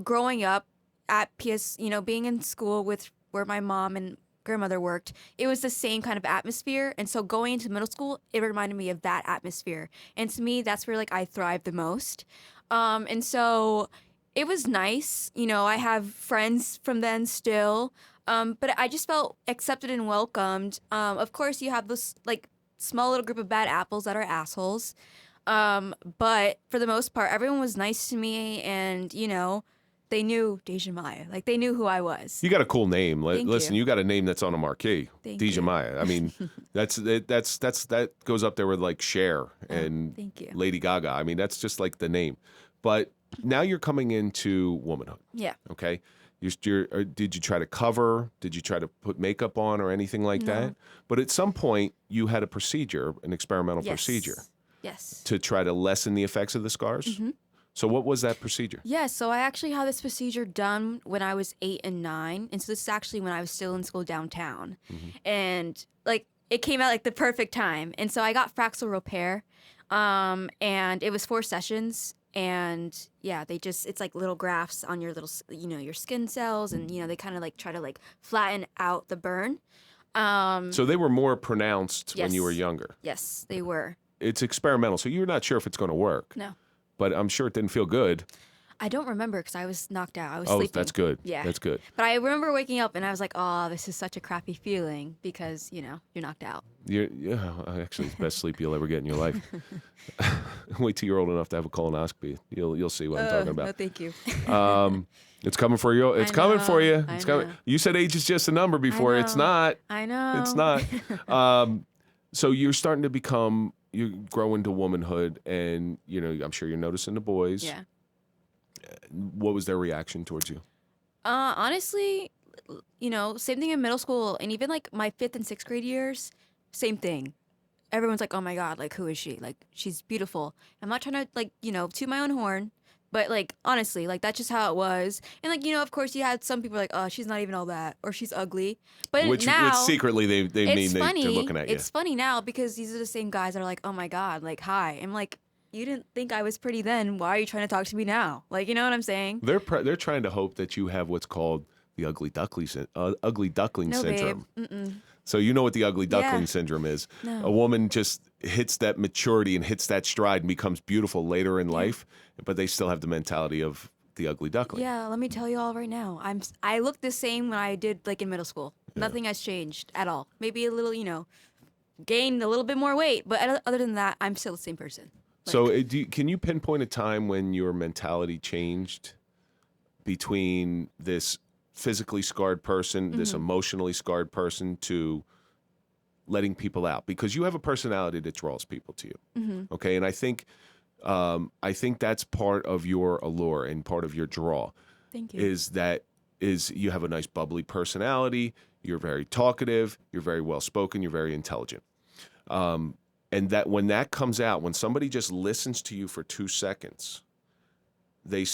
growing up at PS, being in school with where my mom and grandmother worked, it was the same kind of atmosphere. And so going into middle school, it reminded me of that atmosphere. And to me, that's where like I thrived the most. And so it was nice. I have friends from then still. But I just felt accepted and welcomed. Of course, you have this like small little group of bad apples that are assholes. But for the most part, everyone was nice to me, and, they knew Dejah-Maia. Like, they knew who I was. You got a cool name. Listen, you. You got a name that's on a marquee. Dejah-Maia. I mean, that goes up there with like Cher and Thank you. Lady Gaga. I mean, that's just like the name. But now you're coming into womanhood. Yeah. Okay. Did you try to cover? Did you try to put makeup on or anything like that? But at some point, you had a procedure, an experimental procedure. Yes. To try to lessen the effects of the scars? Mm-hmm. So what was that procedure? Yeah, so I actually had this procedure done when I was 8 and 9. And so this is actually when I was still in school downtown. Mm-hmm. And like it came out like the perfect time. And so I got Fraxel repair. And it was 4 sessions. And yeah, it's like little grafts on your little, your skin cells. And, they kind of like try to like flatten out the burn. So they were more pronounced yes. when you were younger. Yes, they were. It's experimental, so you're not sure if it's going to work. No. But I'm sure it didn't feel good. I don't remember because I was knocked out. I was sleeping. That's good. Yeah. That's good. But I remember waking up and I was like, oh, this is such a crappy feeling because, you're knocked out. Actually, it's the best sleep you'll ever get in your life. Wait till you're old enough to have a colonoscopy. You'll see what I'm talking about. No, thank you. It's coming for you. It's coming for you. It's coming. Know. You said age is just a number before. It's not. I know. It's not. So you're starting to become, you grow into womanhood, and I'm sure you're noticing the boys. Yeah. What was their reaction towards you? Honestly, same thing in middle school, and even like my 5th and 6th grade years, same thing. Everyone's like, oh my God, like who is she? Like she's beautiful. I'm not trying to toot my own horn. But, like, honestly, like, that's just how it was. And, like, of course, you had some people like, oh, she's not even all that. Or she's ugly. But which secretly they mean they're looking at you. It's funny now because these are the same guys that are like, oh, my God, like, hi. I'm like, you didn't think I was pretty then. Why are you trying to talk to me now? Like, you know what I'm saying? They're trying to hope that you have what's called the ugly duckling syndrome. Babe. Mm-mm. So you know what the ugly duckling syndrome is. No. A woman just hits that maturity and hits that stride and becomes beautiful later in life, but they still have the mentality of the ugly duckling. Yeah, let me tell you all right now. I look the same when I did like in middle school. Yeah. Nothing has changed at all. Maybe a little, gained a little bit more weight, but other than that, I'm still the same person. So can you pinpoint a time when your mentality changed between this physically scarred person, this emotionally scarred person, to letting people out? Because you have a personality that draws people to you. Okay, and I think that's part of your allure and part of your draw. Thank you. Is you have a nice bubbly personality, you're very talkative, you're very well spoken, you're very intelligent. And that when that comes out, when somebody just listens to you for 2 seconds, they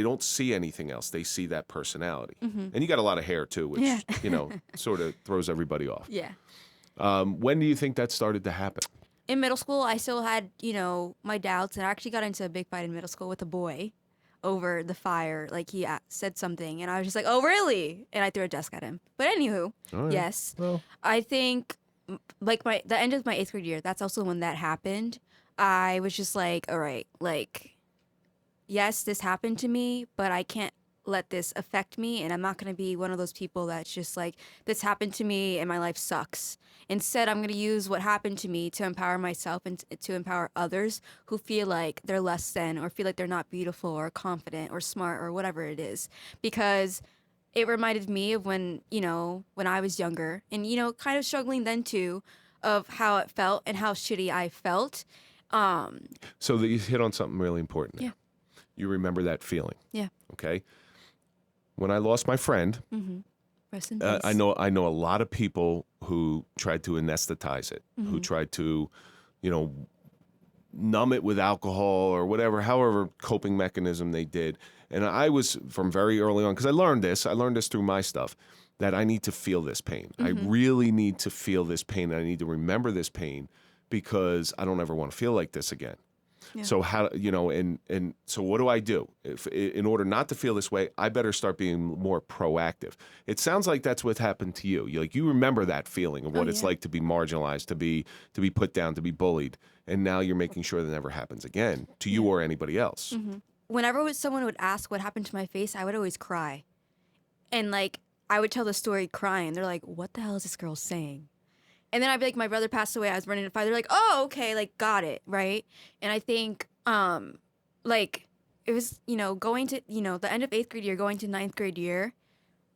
don't see anything else. They see that personality. And you got a lot of hair too, which, sort of throws everybody off. Yeah. When do you think that started to happen? In middle school, I still had, my doubts, and I actually got into a big fight in middle school with a boy over the fire. Like, he said something, and I was just like, oh, really? And I threw a desk at him. But anywho, right. Yes. Well. I think, like, the end of my 8th grade year, that's also when that happened. I was just like, all right, like, yes, this happened to me, but I can't let this affect me, and I'm not going to be one of those people that's just like, this happened to me and my life sucks. Instead, I'm going to use what happened to me to empower myself and to empower others who feel like they're less than, or feel like they're not beautiful or confident or smart or whatever it is. Because it reminded me of when I was younger, and, kind of struggling then too, of how it felt and how shitty I felt. So you hit on something really important there. Yeah. You remember that feeling. Yeah. Okay. When I lost my friend, Rest in peace. I know a lot of people who tried to anesthetize it, who tried to, numb it with alcohol or however coping mechanism they did. And I was, from very early on, because I learned this through my stuff, that I need to feel this pain. I really need to feel this pain. I need to remember this pain because I don't ever want to feel like this again. Yeah. So so what do I do? In order not to feel this way, I better start being more proactive. It sounds like that's what happened to you. You remember that feeling of what it's like to be marginalized, to be put down, to be bullied, and now you're making sure that never happens again to you or anybody else. Whenever someone would ask what happened to my face, I would always cry, and I would tell the story crying. They're like, "What the hell is this girl saying?" And then I'd be like, my brother passed away. I was running a fight. They're like, oh, okay, got it, right? And I think, it was, going to, the end of 8th grade year, going to 9th grade year,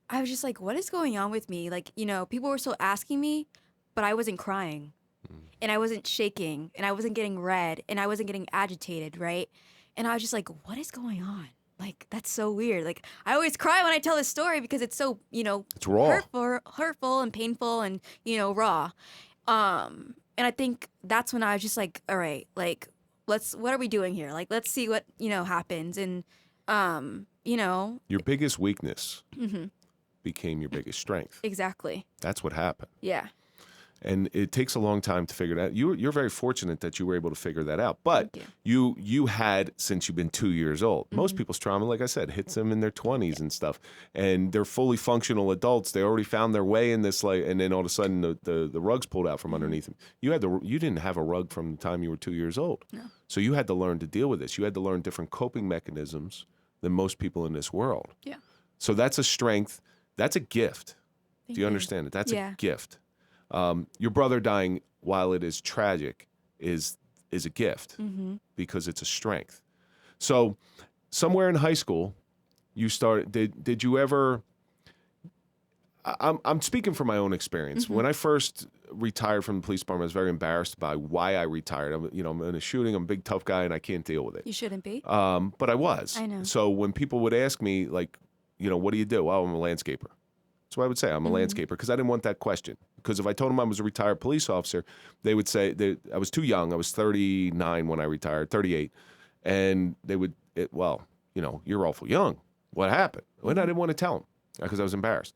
I was just like, what is going on with me? People were still asking me, but I wasn't crying. And I wasn't shaking. And I wasn't getting red. And I wasn't getting agitated, right? And I was just like, what is going on? Like, that's so weird. Like, I always cry when I tell this story because it's so, It's raw. hurtful and painful and, raw. And I think that's when I was just like, all right, like, what are we doing here? Like, let's see what, happens. And, Your biggest weakness mhm, became your biggest strength. exactly. That's what happened. Yeah. And it takes a long time to figure it out. You're very fortunate that you were able to figure that out. But Thank you had, since you've been 2 years old, Mm-hmm. most people's trauma, like I said, hits them in their 20s and stuff. And they're fully functional adults. They already found their way in this, like, and then all of a sudden the rug's pulled out from Mm-hmm. underneath them. You didn't have a rug from the time you were 2 years old. No. So you had to learn to deal with this. You had to learn different coping mechanisms than most people in this world. Yeah. So that's a strength. That's a gift. Thank Do you understand it? That's Yeah. a gift. Your brother dying, while it is tragic, is a gift Mm-hmm. because it's a strength. So, somewhere in high school, you started. Did you ever? I'm speaking from my own experience. Mm-hmm. When I first retired from the police department, I was very embarrassed by why I retired. I'm in a shooting. I'm a big tough guy, and I can't deal with it. You shouldn't be. But I was. I know. So when people would ask me, like, what do you do? Well, I'm a landscaper. That's what I would say. I'm a landscaper because I didn't want that question. Because if I told them I was a retired police officer, they would say that I was too young. I was 39 when I retired, 38. And they would, you're awful young. What happened? Well, I didn't want to tell them because I was embarrassed.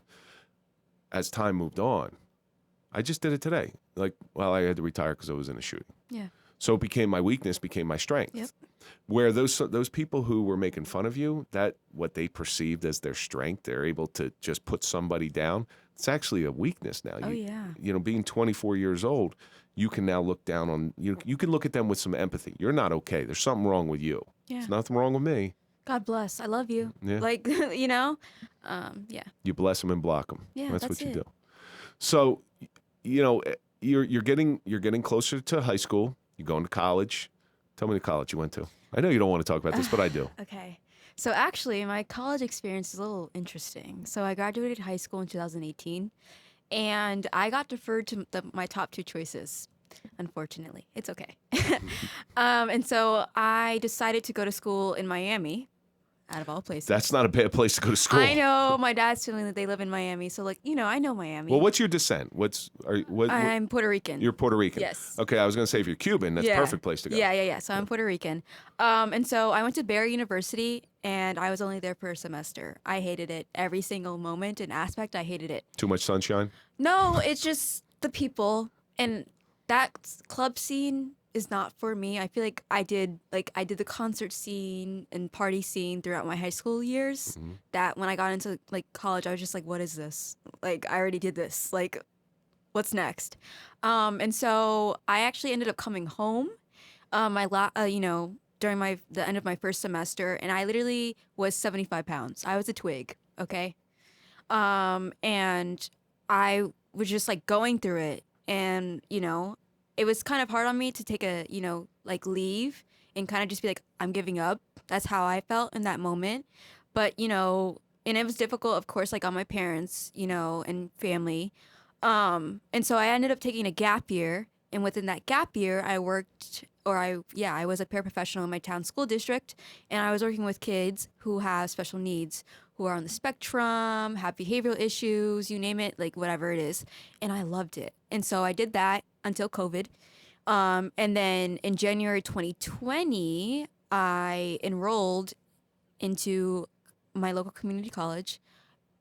As time moved on, I just did it today. Like, well, I had to retire because I was in a shooting. Yeah. So it became my weakness, became my strength. Yep. Where those people who were making fun of you, that what they perceived as their strength, they're able to just put somebody down. It's actually a weakness now. Oh, yeah. Being 24 years old, you can now look down on you can look at them with some empathy. You're not okay. There's something wrong with you. Yeah. There's nothing wrong with me. God bless. I love you. Yeah. Like, yeah. You bless them and block them. Yeah, that's that's what you it. do. So, you're getting closer to high school. You're going to college. Tell me the college you went to. I know you don't want to talk about this, but I do. Okay. So actually, my college experience is a little interesting. So I graduated high school in 2018, and I got deferred to my top two choices. Unfortunately, it's okay. And so I decided to go to school in Miami, out of all places. That's not a bad place to go to school. I know. My dad's telling me that they live in Miami, so I know Miami. Well, what's your descent? I'm Puerto Rican. You're Puerto Rican. Yes. Okay, I was going to say if you're Cuban, that's a Yeah. perfect place to go. Yeah. So I'm Puerto Rican. And so I went to Barry University, and I was only there for a semester. I hated it. Every single moment and aspect, I hated it. Too much sunshine? No, it's just the people, and that club scene is not for me. I feel like I did the concert scene and party scene throughout my high school years. Mm-hmm. That when I got into college, I was just like, what is this? Like, I already did this. Like, what's next? And so I actually ended up coming home. During the end of my first semester, and I literally was 75 pounds. I was a twig. Okay. And I was just going through it, and it was kind of hard on me to take a leave and kind of just be like, I'm giving up. That's how I felt in that moment. But and it was difficult, of course, on my parents, and family. And so I ended up taking a gap year, and within that gap year, I was a paraprofessional in my town school district, and I was working with kids who have special needs, who are on the spectrum, have behavioral issues, you name it, whatever it is. And I loved it. And so I did that until COVID. And then in January 2020, I enrolled into my local community college.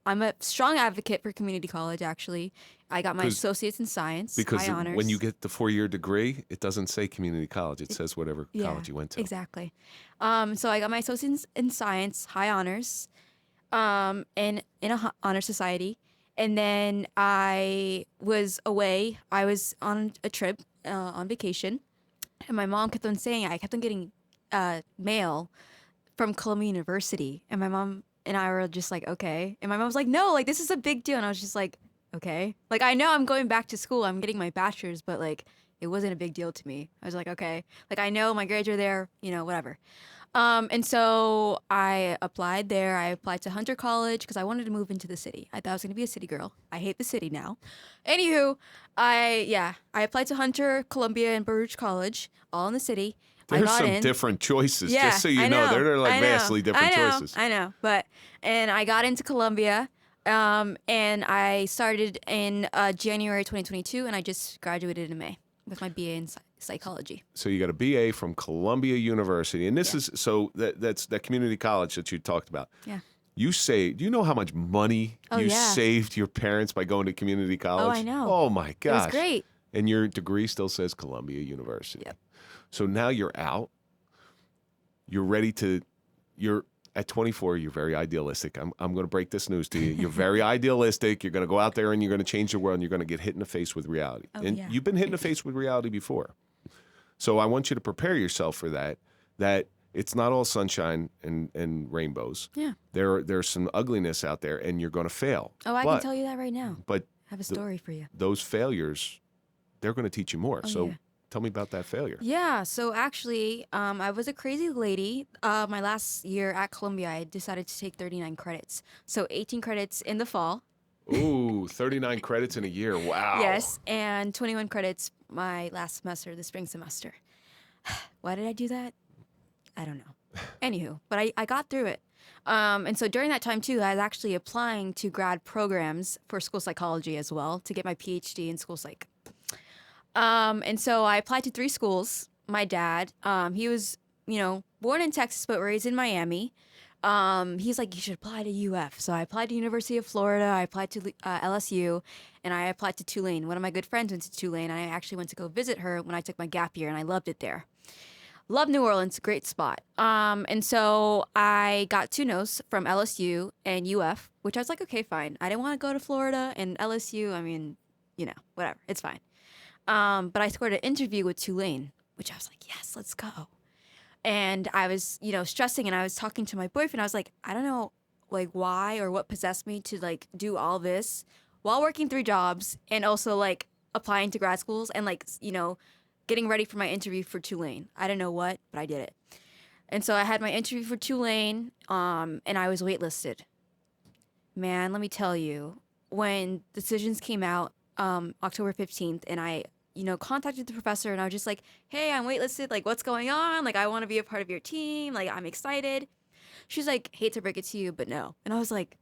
I'm a strong advocate for community college, actually. I got my associates in science, Because high honors. when you get the 4-year degree, it doesn't say community college. It says whatever college you went to. Exactly. So I got my associates in science, high honors, in a honor society. And then I was away. I was on a trip, on vacation. And my mom kept on saying, I kept on getting mail from Columbia University. And my mom and I were just like, okay. And my mom was like, no, this is a big deal. And I was just like, okay. I know I'm going back to school. I'm getting my bachelor's, but it wasn't a big deal to me. I was like, okay. I know my grades are there, whatever. And so I applied there. I applied to Hunter College because I wanted to move into the city. I thought I was going to be a city girl. I hate the city now. Anywho, I applied to Hunter, Columbia, and Baruch College, all in the city. I There's got some in. different choices, Yeah, just so you I know. know. They're like I know. vastly different I know. choices. I know. And I got into Columbia, and I started in January 2022, and I just graduated in May with my BA in psychology. So you got a BA from Columbia University, and this is so that's that community college that you talked about. Yeah. You saved. Do you know how much money you yeah. saved your parents by going to community college? I know. Oh my gosh. It was great. And your degree still says Columbia University. Yep. So now you're out. You're ready to. You're at 24. You're very idealistic. I'm going to break this news to you. You're very idealistic. You're going to go out there and you're going to change the world. And you're going to get hit in the face with reality. And you've been hit in the face with reality before. So I want you to prepare yourself for that. That it's not all sunshine and rainbows. Yeah. There's some ugliness out there, and you're going to fail. Oh, I can tell you that right now. But I have a story for you. those failures, they're going to teach you more. So tell me about that failure. Yeah, so actually, I was a crazy lady. My last year at Columbia, I decided to take 39 credits. So 18 credits in the fall. Ooh, 39 credits in a year. Wow. Yes, and 21 credits my last semester, the spring semester. Why did I do that? I don't know. Anywho, but I got through it. And so during that time, too, I was actually applying to grad programs for school psychology as well to get my PhD in school psych. And so I applied to 3 schools. My dad, he was, born in Texas but raised in Miami. He's like, you should apply to UF. So I applied to University of Florida. I applied to LSU, and I applied to Tulane. One of my good friends went to Tulane, and I actually went to go visit her when I took my gap year, and I loved it there. Love New Orleans, great spot. And so I got 2 no's from LSU and UF, which I was like, okay, fine. I didn't want to go to Florida and LSU. I mean, whatever, it's fine. But I scored an interview with Tulane, which I was like, yes, let's go. And I was, stressing, and I was talking to my boyfriend. I was like, I don't know, like, why or what possessed me to, like, do all this while working 3 jobs and also, like, applying to grad schools and, like, getting ready for my interview for Tulane. I don't know what, but I did it. And so I had my interview for Tulane, and I was waitlisted. Man, let me tell you, when decisions came out October 15th, and I contacted the professor, and I was just like, hey, I'm waitlisted. Like, what's going on? Like, I want to be a part of your team. Like, I'm excited. She's like, hate to break it to you, but no. And I was like,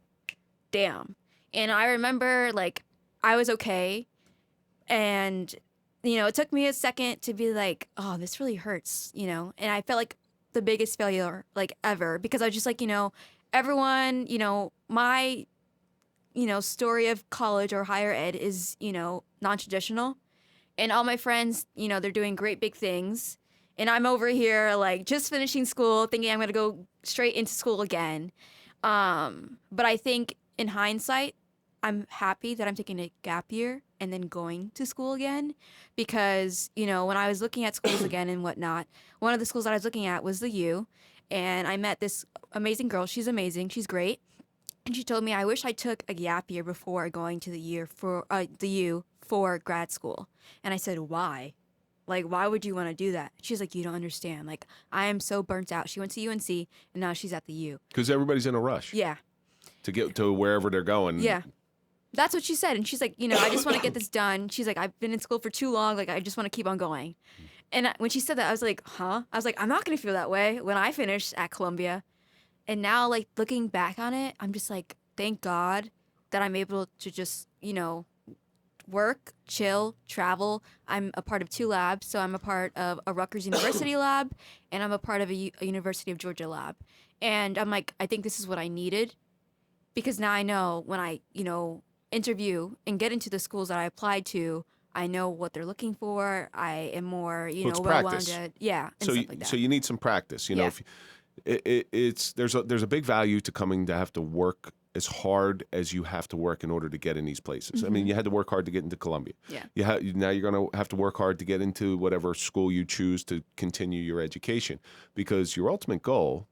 damn. And I remember, like, I was okay. And, it took me a second to be like, oh, this really hurts, And I felt like the biggest failure, like, ever. Because I was just like, everyone, my, story of college or higher ed is, non-traditional. And all my friends, they're doing great big things. And I'm over here, like, just finishing school, thinking I'm going to go straight into school again. But I think in hindsight, I'm happy that I'm taking a gap year and then going to school again. Because, when I was looking at schools again and whatnot, one of the schools that I was looking at was the U. And I met this amazing girl. She's amazing. She's great. And she told me, I wish I took a gap year before going to the U for grad school. And I said, why? Like, why would you want to do that? She's like, you don't understand. Like, I am so burnt out. She went to UNC, and now she's at the U. Because everybody's in a rush. Yeah. To get to wherever they're going. Yeah. That's what she said. And she's like, I just want to get this done. She's like, I've been in school for too long. Like, I just want to keep on going. And when she said that, I was like, huh? I was like, I'm not going to feel that way when I finish at Columbia. And now, like, looking back on it, I'm just like, thank God that I'm able to just, work, chill, travel. I'm a part of 2 labs. So I'm a part of a Rutgers University lab, and I'm a part of a University of Georgia lab. And I'm like, I think this is what I needed, because now I know when I, interview and get into the schools that I applied to, I know what they're looking for. I am more, well-rounded. Yeah, and stuff like that. So you need some practice. Yeah. If there's a big value to coming to have to work as hard as you have to work in order to get in these places. Mm-hmm. I mean, you had to work hard to get into Columbia. Yeah. Now you're going to have to work hard to get into whatever school you choose to continue your education, because your ultimate goal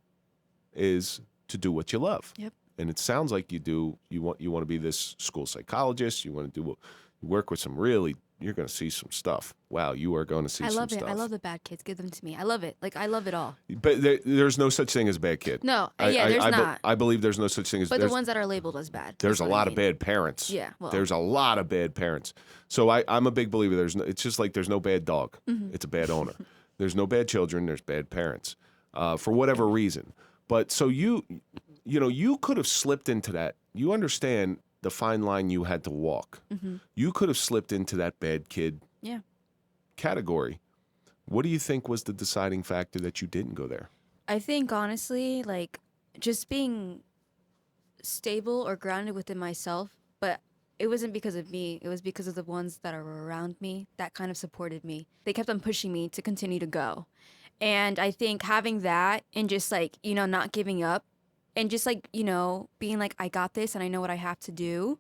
is to do what you love. Yep. And it sounds like you want to be this school psychologist. You want to work with some really, you're going to see some stuff. Wow, you are going to see some stuff. I love it. I love the bad kids. Give them to me. I love it. Like, I love it all. But there's no such thing as a bad kid. No, there's not. I believe there's no such thing as. But the ones that are labeled as bad. There's a lot of bad parents. Yeah. Well. There's a lot of bad parents. So I'm a big believer. It's just like there's no bad dog. Mm-hmm. It's a bad owner. There's no bad children. There's bad parents, for whatever reason. But so you could have slipped into that. You understand the fine line you had to walk. You could have slipped into that bad kid category. What do you think was the deciding factor that you didn't go there? I think honestly, like just being stable or grounded within myself, but it wasn't because of me. It was because of the ones that are around me that kind of supported me. They kept on pushing me to continue to go. And I think having that and just like, not giving up and just like, being like, I got this and I know what I have to do.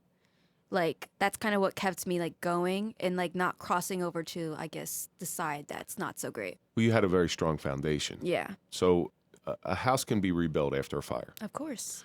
Like, that's kind of what kept me like going and like not crossing over to, I guess, the side that's not so great. Well, you had a very strong foundation. Yeah. So a house can be rebuilt after a fire. Of course.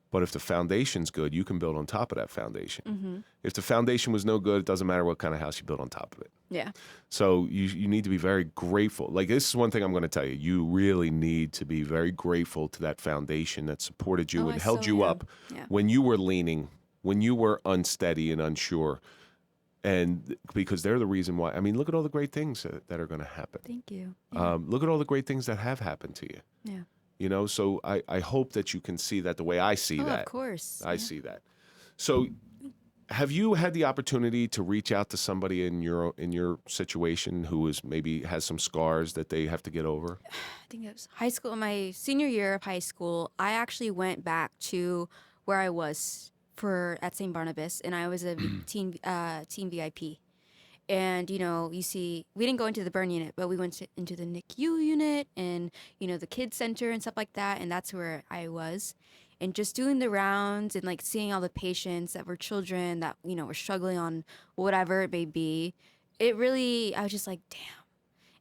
But if the foundation's good, you can build on top of that foundation. If the foundation was no good, it doesn't matter what kind of house you build on top of it. Yeah. So you need to be very grateful. Like, this is one thing I'm going to tell you. You really need to be very grateful to that foundation that supported you and held you up when you were leaning, when you were unsteady and unsure. And because they're the reason why. I mean, look at all the great things that are going to happen. Thank you. Look at all the great things that have happened to you. Yeah. So I hope that you can see that the way I see that. Of course. I see that. So have you had the opportunity to reach out to somebody in your situation who maybe has some scars that they have to get over? I think it was high school, my senior year of high school. I actually went back to where I was at St. Barnabas, and I was a teen VIP. And, you see, we didn't go into the burn unit, but we went into the NICU unit and, the kids center and stuff like that. And that's where I was. And just doing the rounds and, like, seeing all the patients that were children that, were struggling on whatever it may be, it really, I was just like, damn.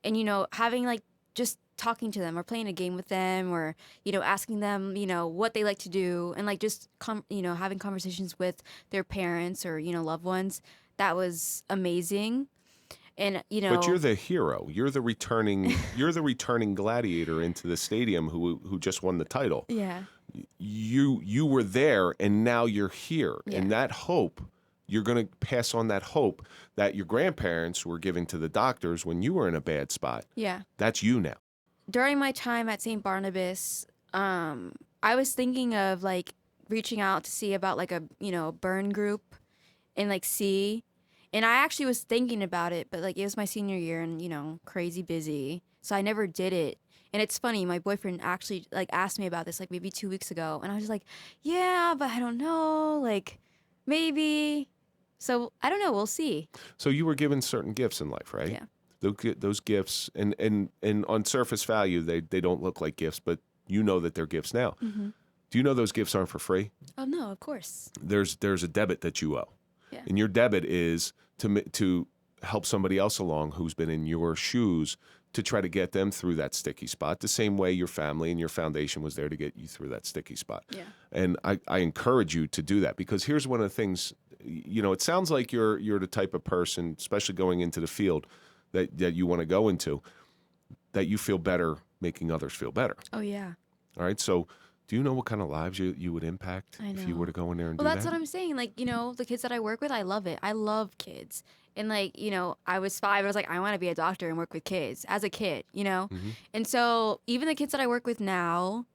And, having, like, just talking to them or playing a game with them or, asking them, what they like to do and, like, just, having conversations with their parents or, loved ones. That was amazing. And, But you're the hero. You're the returning gladiator into the stadium who just won the title. Yeah. You were there and now you're here. Yeah. And that hope, you're going to pass on that hope that your grandparents were giving to the doctors when you were in a bad spot. Yeah. That's you now. During my time at St. Barnabas, I was thinking of like reaching out to see about like a burn group and like see. And I actually was thinking about it, but like it was my senior year and crazy busy. So I never did it. And it's funny, my boyfriend actually like asked me about this like maybe 2 weeks ago. And I was just like, yeah, but I don't know, like maybe. So I don't know, we'll see. So you were given certain gifts in life, right? Yeah. Those gifts, and on surface value, they don't look like gifts, but you know that they're gifts now. Mm-hmm. Do you know those gifts aren't for free? Oh, no, of course. There's a debit that you owe. Yeah. And your debit is to help somebody else along who's been in your shoes to try to get them through that sticky spot, the same way your family and your foundation was there to get you through that sticky spot. Yeah. And I encourage you to do that, because here's one of the things, it sounds like you're the type of person, especially going into the field that you want to go into, that you feel better making others feel better. Oh, yeah. All right. So do you know what kind of lives you would impact if you were to go in there and do that? Well, that's what I'm saying. Like, the kids that I work with, I love it. I love kids. And like, I was 5. I was like, I want to be a doctor and work with kids as a kid, Mm-hmm. And so even the kids that I work with now,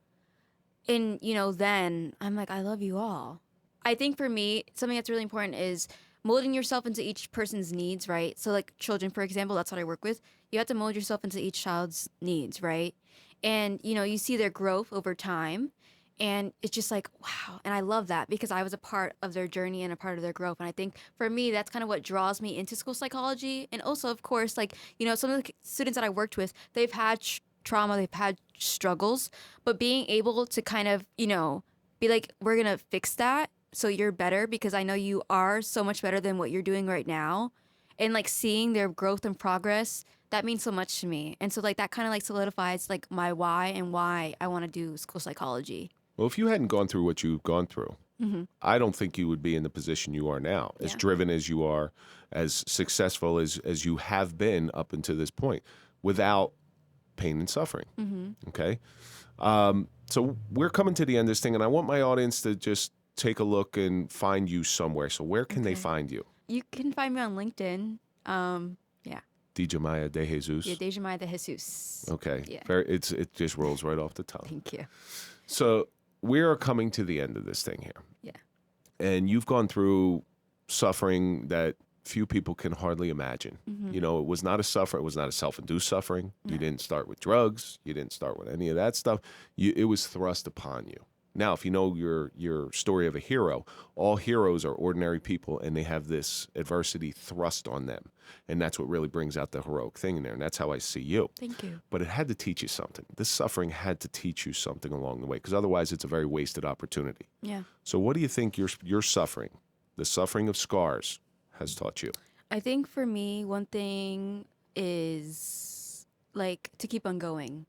and, then I'm like, I love you all. I think for me, something that's really important is molding yourself into each person's needs, right? So like children, for example, that's what I work with. You have to mold yourself into each child's needs, right? And, you see their growth over time. And it's just like, wow. And I love that because I was a part of their journey and a part of their growth. And I think for me, that's kind of what draws me into school psychology. And also, of course, like, some of the students that I worked with, they've had trauma, they've had struggles, but being able to kind of, be like, we're going to fix that so you're better, because I know you are so much better than what you're doing right now. And like seeing their growth and progress, that means so much to me. And so like that kind of like solidifies like my why and why I want to do school psychology. Well, if you hadn't gone through what you've gone through, Mm-hmm. I don't think you would be in the position you are now, as driven as you are, as successful as you have been up until this point, without pain and suffering. Mm-hmm. Okay? So we're coming to the end of this thing, and I want my audience to just take a look and find you somewhere. So where can they find you? You can find me on LinkedIn. Yeah. Dejah-Maia DeJesus. Yeah, Dejah-Maia DeJesus. Okay. Yeah. It just rolls right off the tongue. Thank you. So we are coming to the end of this thing here. Yeah. And you've gone through suffering that few people can hardly imagine. You know, it was not a suffering. It was not a self-induced suffering. You didn't start with drugs. You didn't start with any of that stuff. It was thrust upon you. Now, if you know your story of a hero, all heroes are ordinary people, and they have this adversity thrust on them. And that's what really brings out the heroic thing in there. And that's how I see you. Thank you. But it had to teach you something. This suffering had to teach you something along the way, because otherwise it's a very wasted opportunity. Yeah. So what do you think your suffering, the suffering of scars, has taught you? I think for me, one thing is like to keep on going.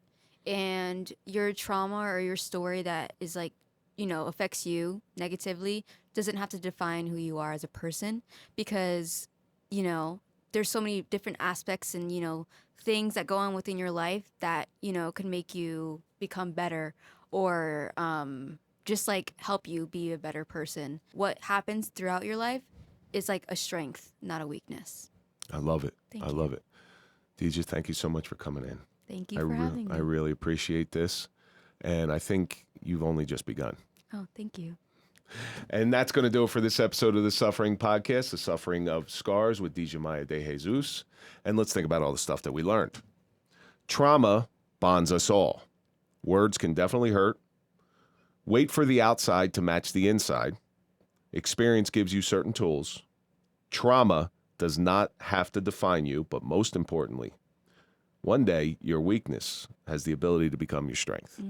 And your trauma or your story that is like, you know, affects you negatively doesn't have to define who you are as a person, because, you know, there's so many different aspects and, you know, things that go on within your life that, you know, can make you become better or just like help you be a better person. What happens throughout your life is like a strength, not a weakness. I love it. Thank I you. love it. Dejah, thank you so much for coming in. Thank you for having me. I really appreciate this. And I think you've only just begun. Oh, thank you. And that's going to do it for this episode of the Suffering Podcast, The Suffering of Scars with Dejah-Maia DeJesus. And let's think about all the stuff that we learned. Trauma bonds us all. Words can definitely hurt. Wait for the outside to match the inside. Experience gives you certain tools. Trauma does not have to define you, but most importantly, one day your weakness has the ability to become your strength.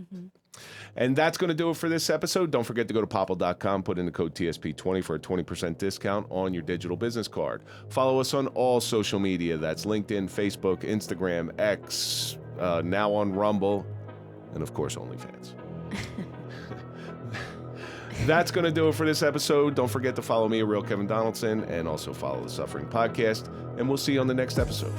And that's going to do it for this episode. Don't forget to go to popple.com, put in the code TSP20 for a 20% discount on your digital business card. Follow us on all social media. That's LinkedIn, Facebook, Instagram, X, now on Rumble, and of course, OnlyFans. That's going to do it for this episode. Don't forget to follow me, Real Kevin Donaldson, and also follow the Suffering Podcast. And we'll see you on the next episode.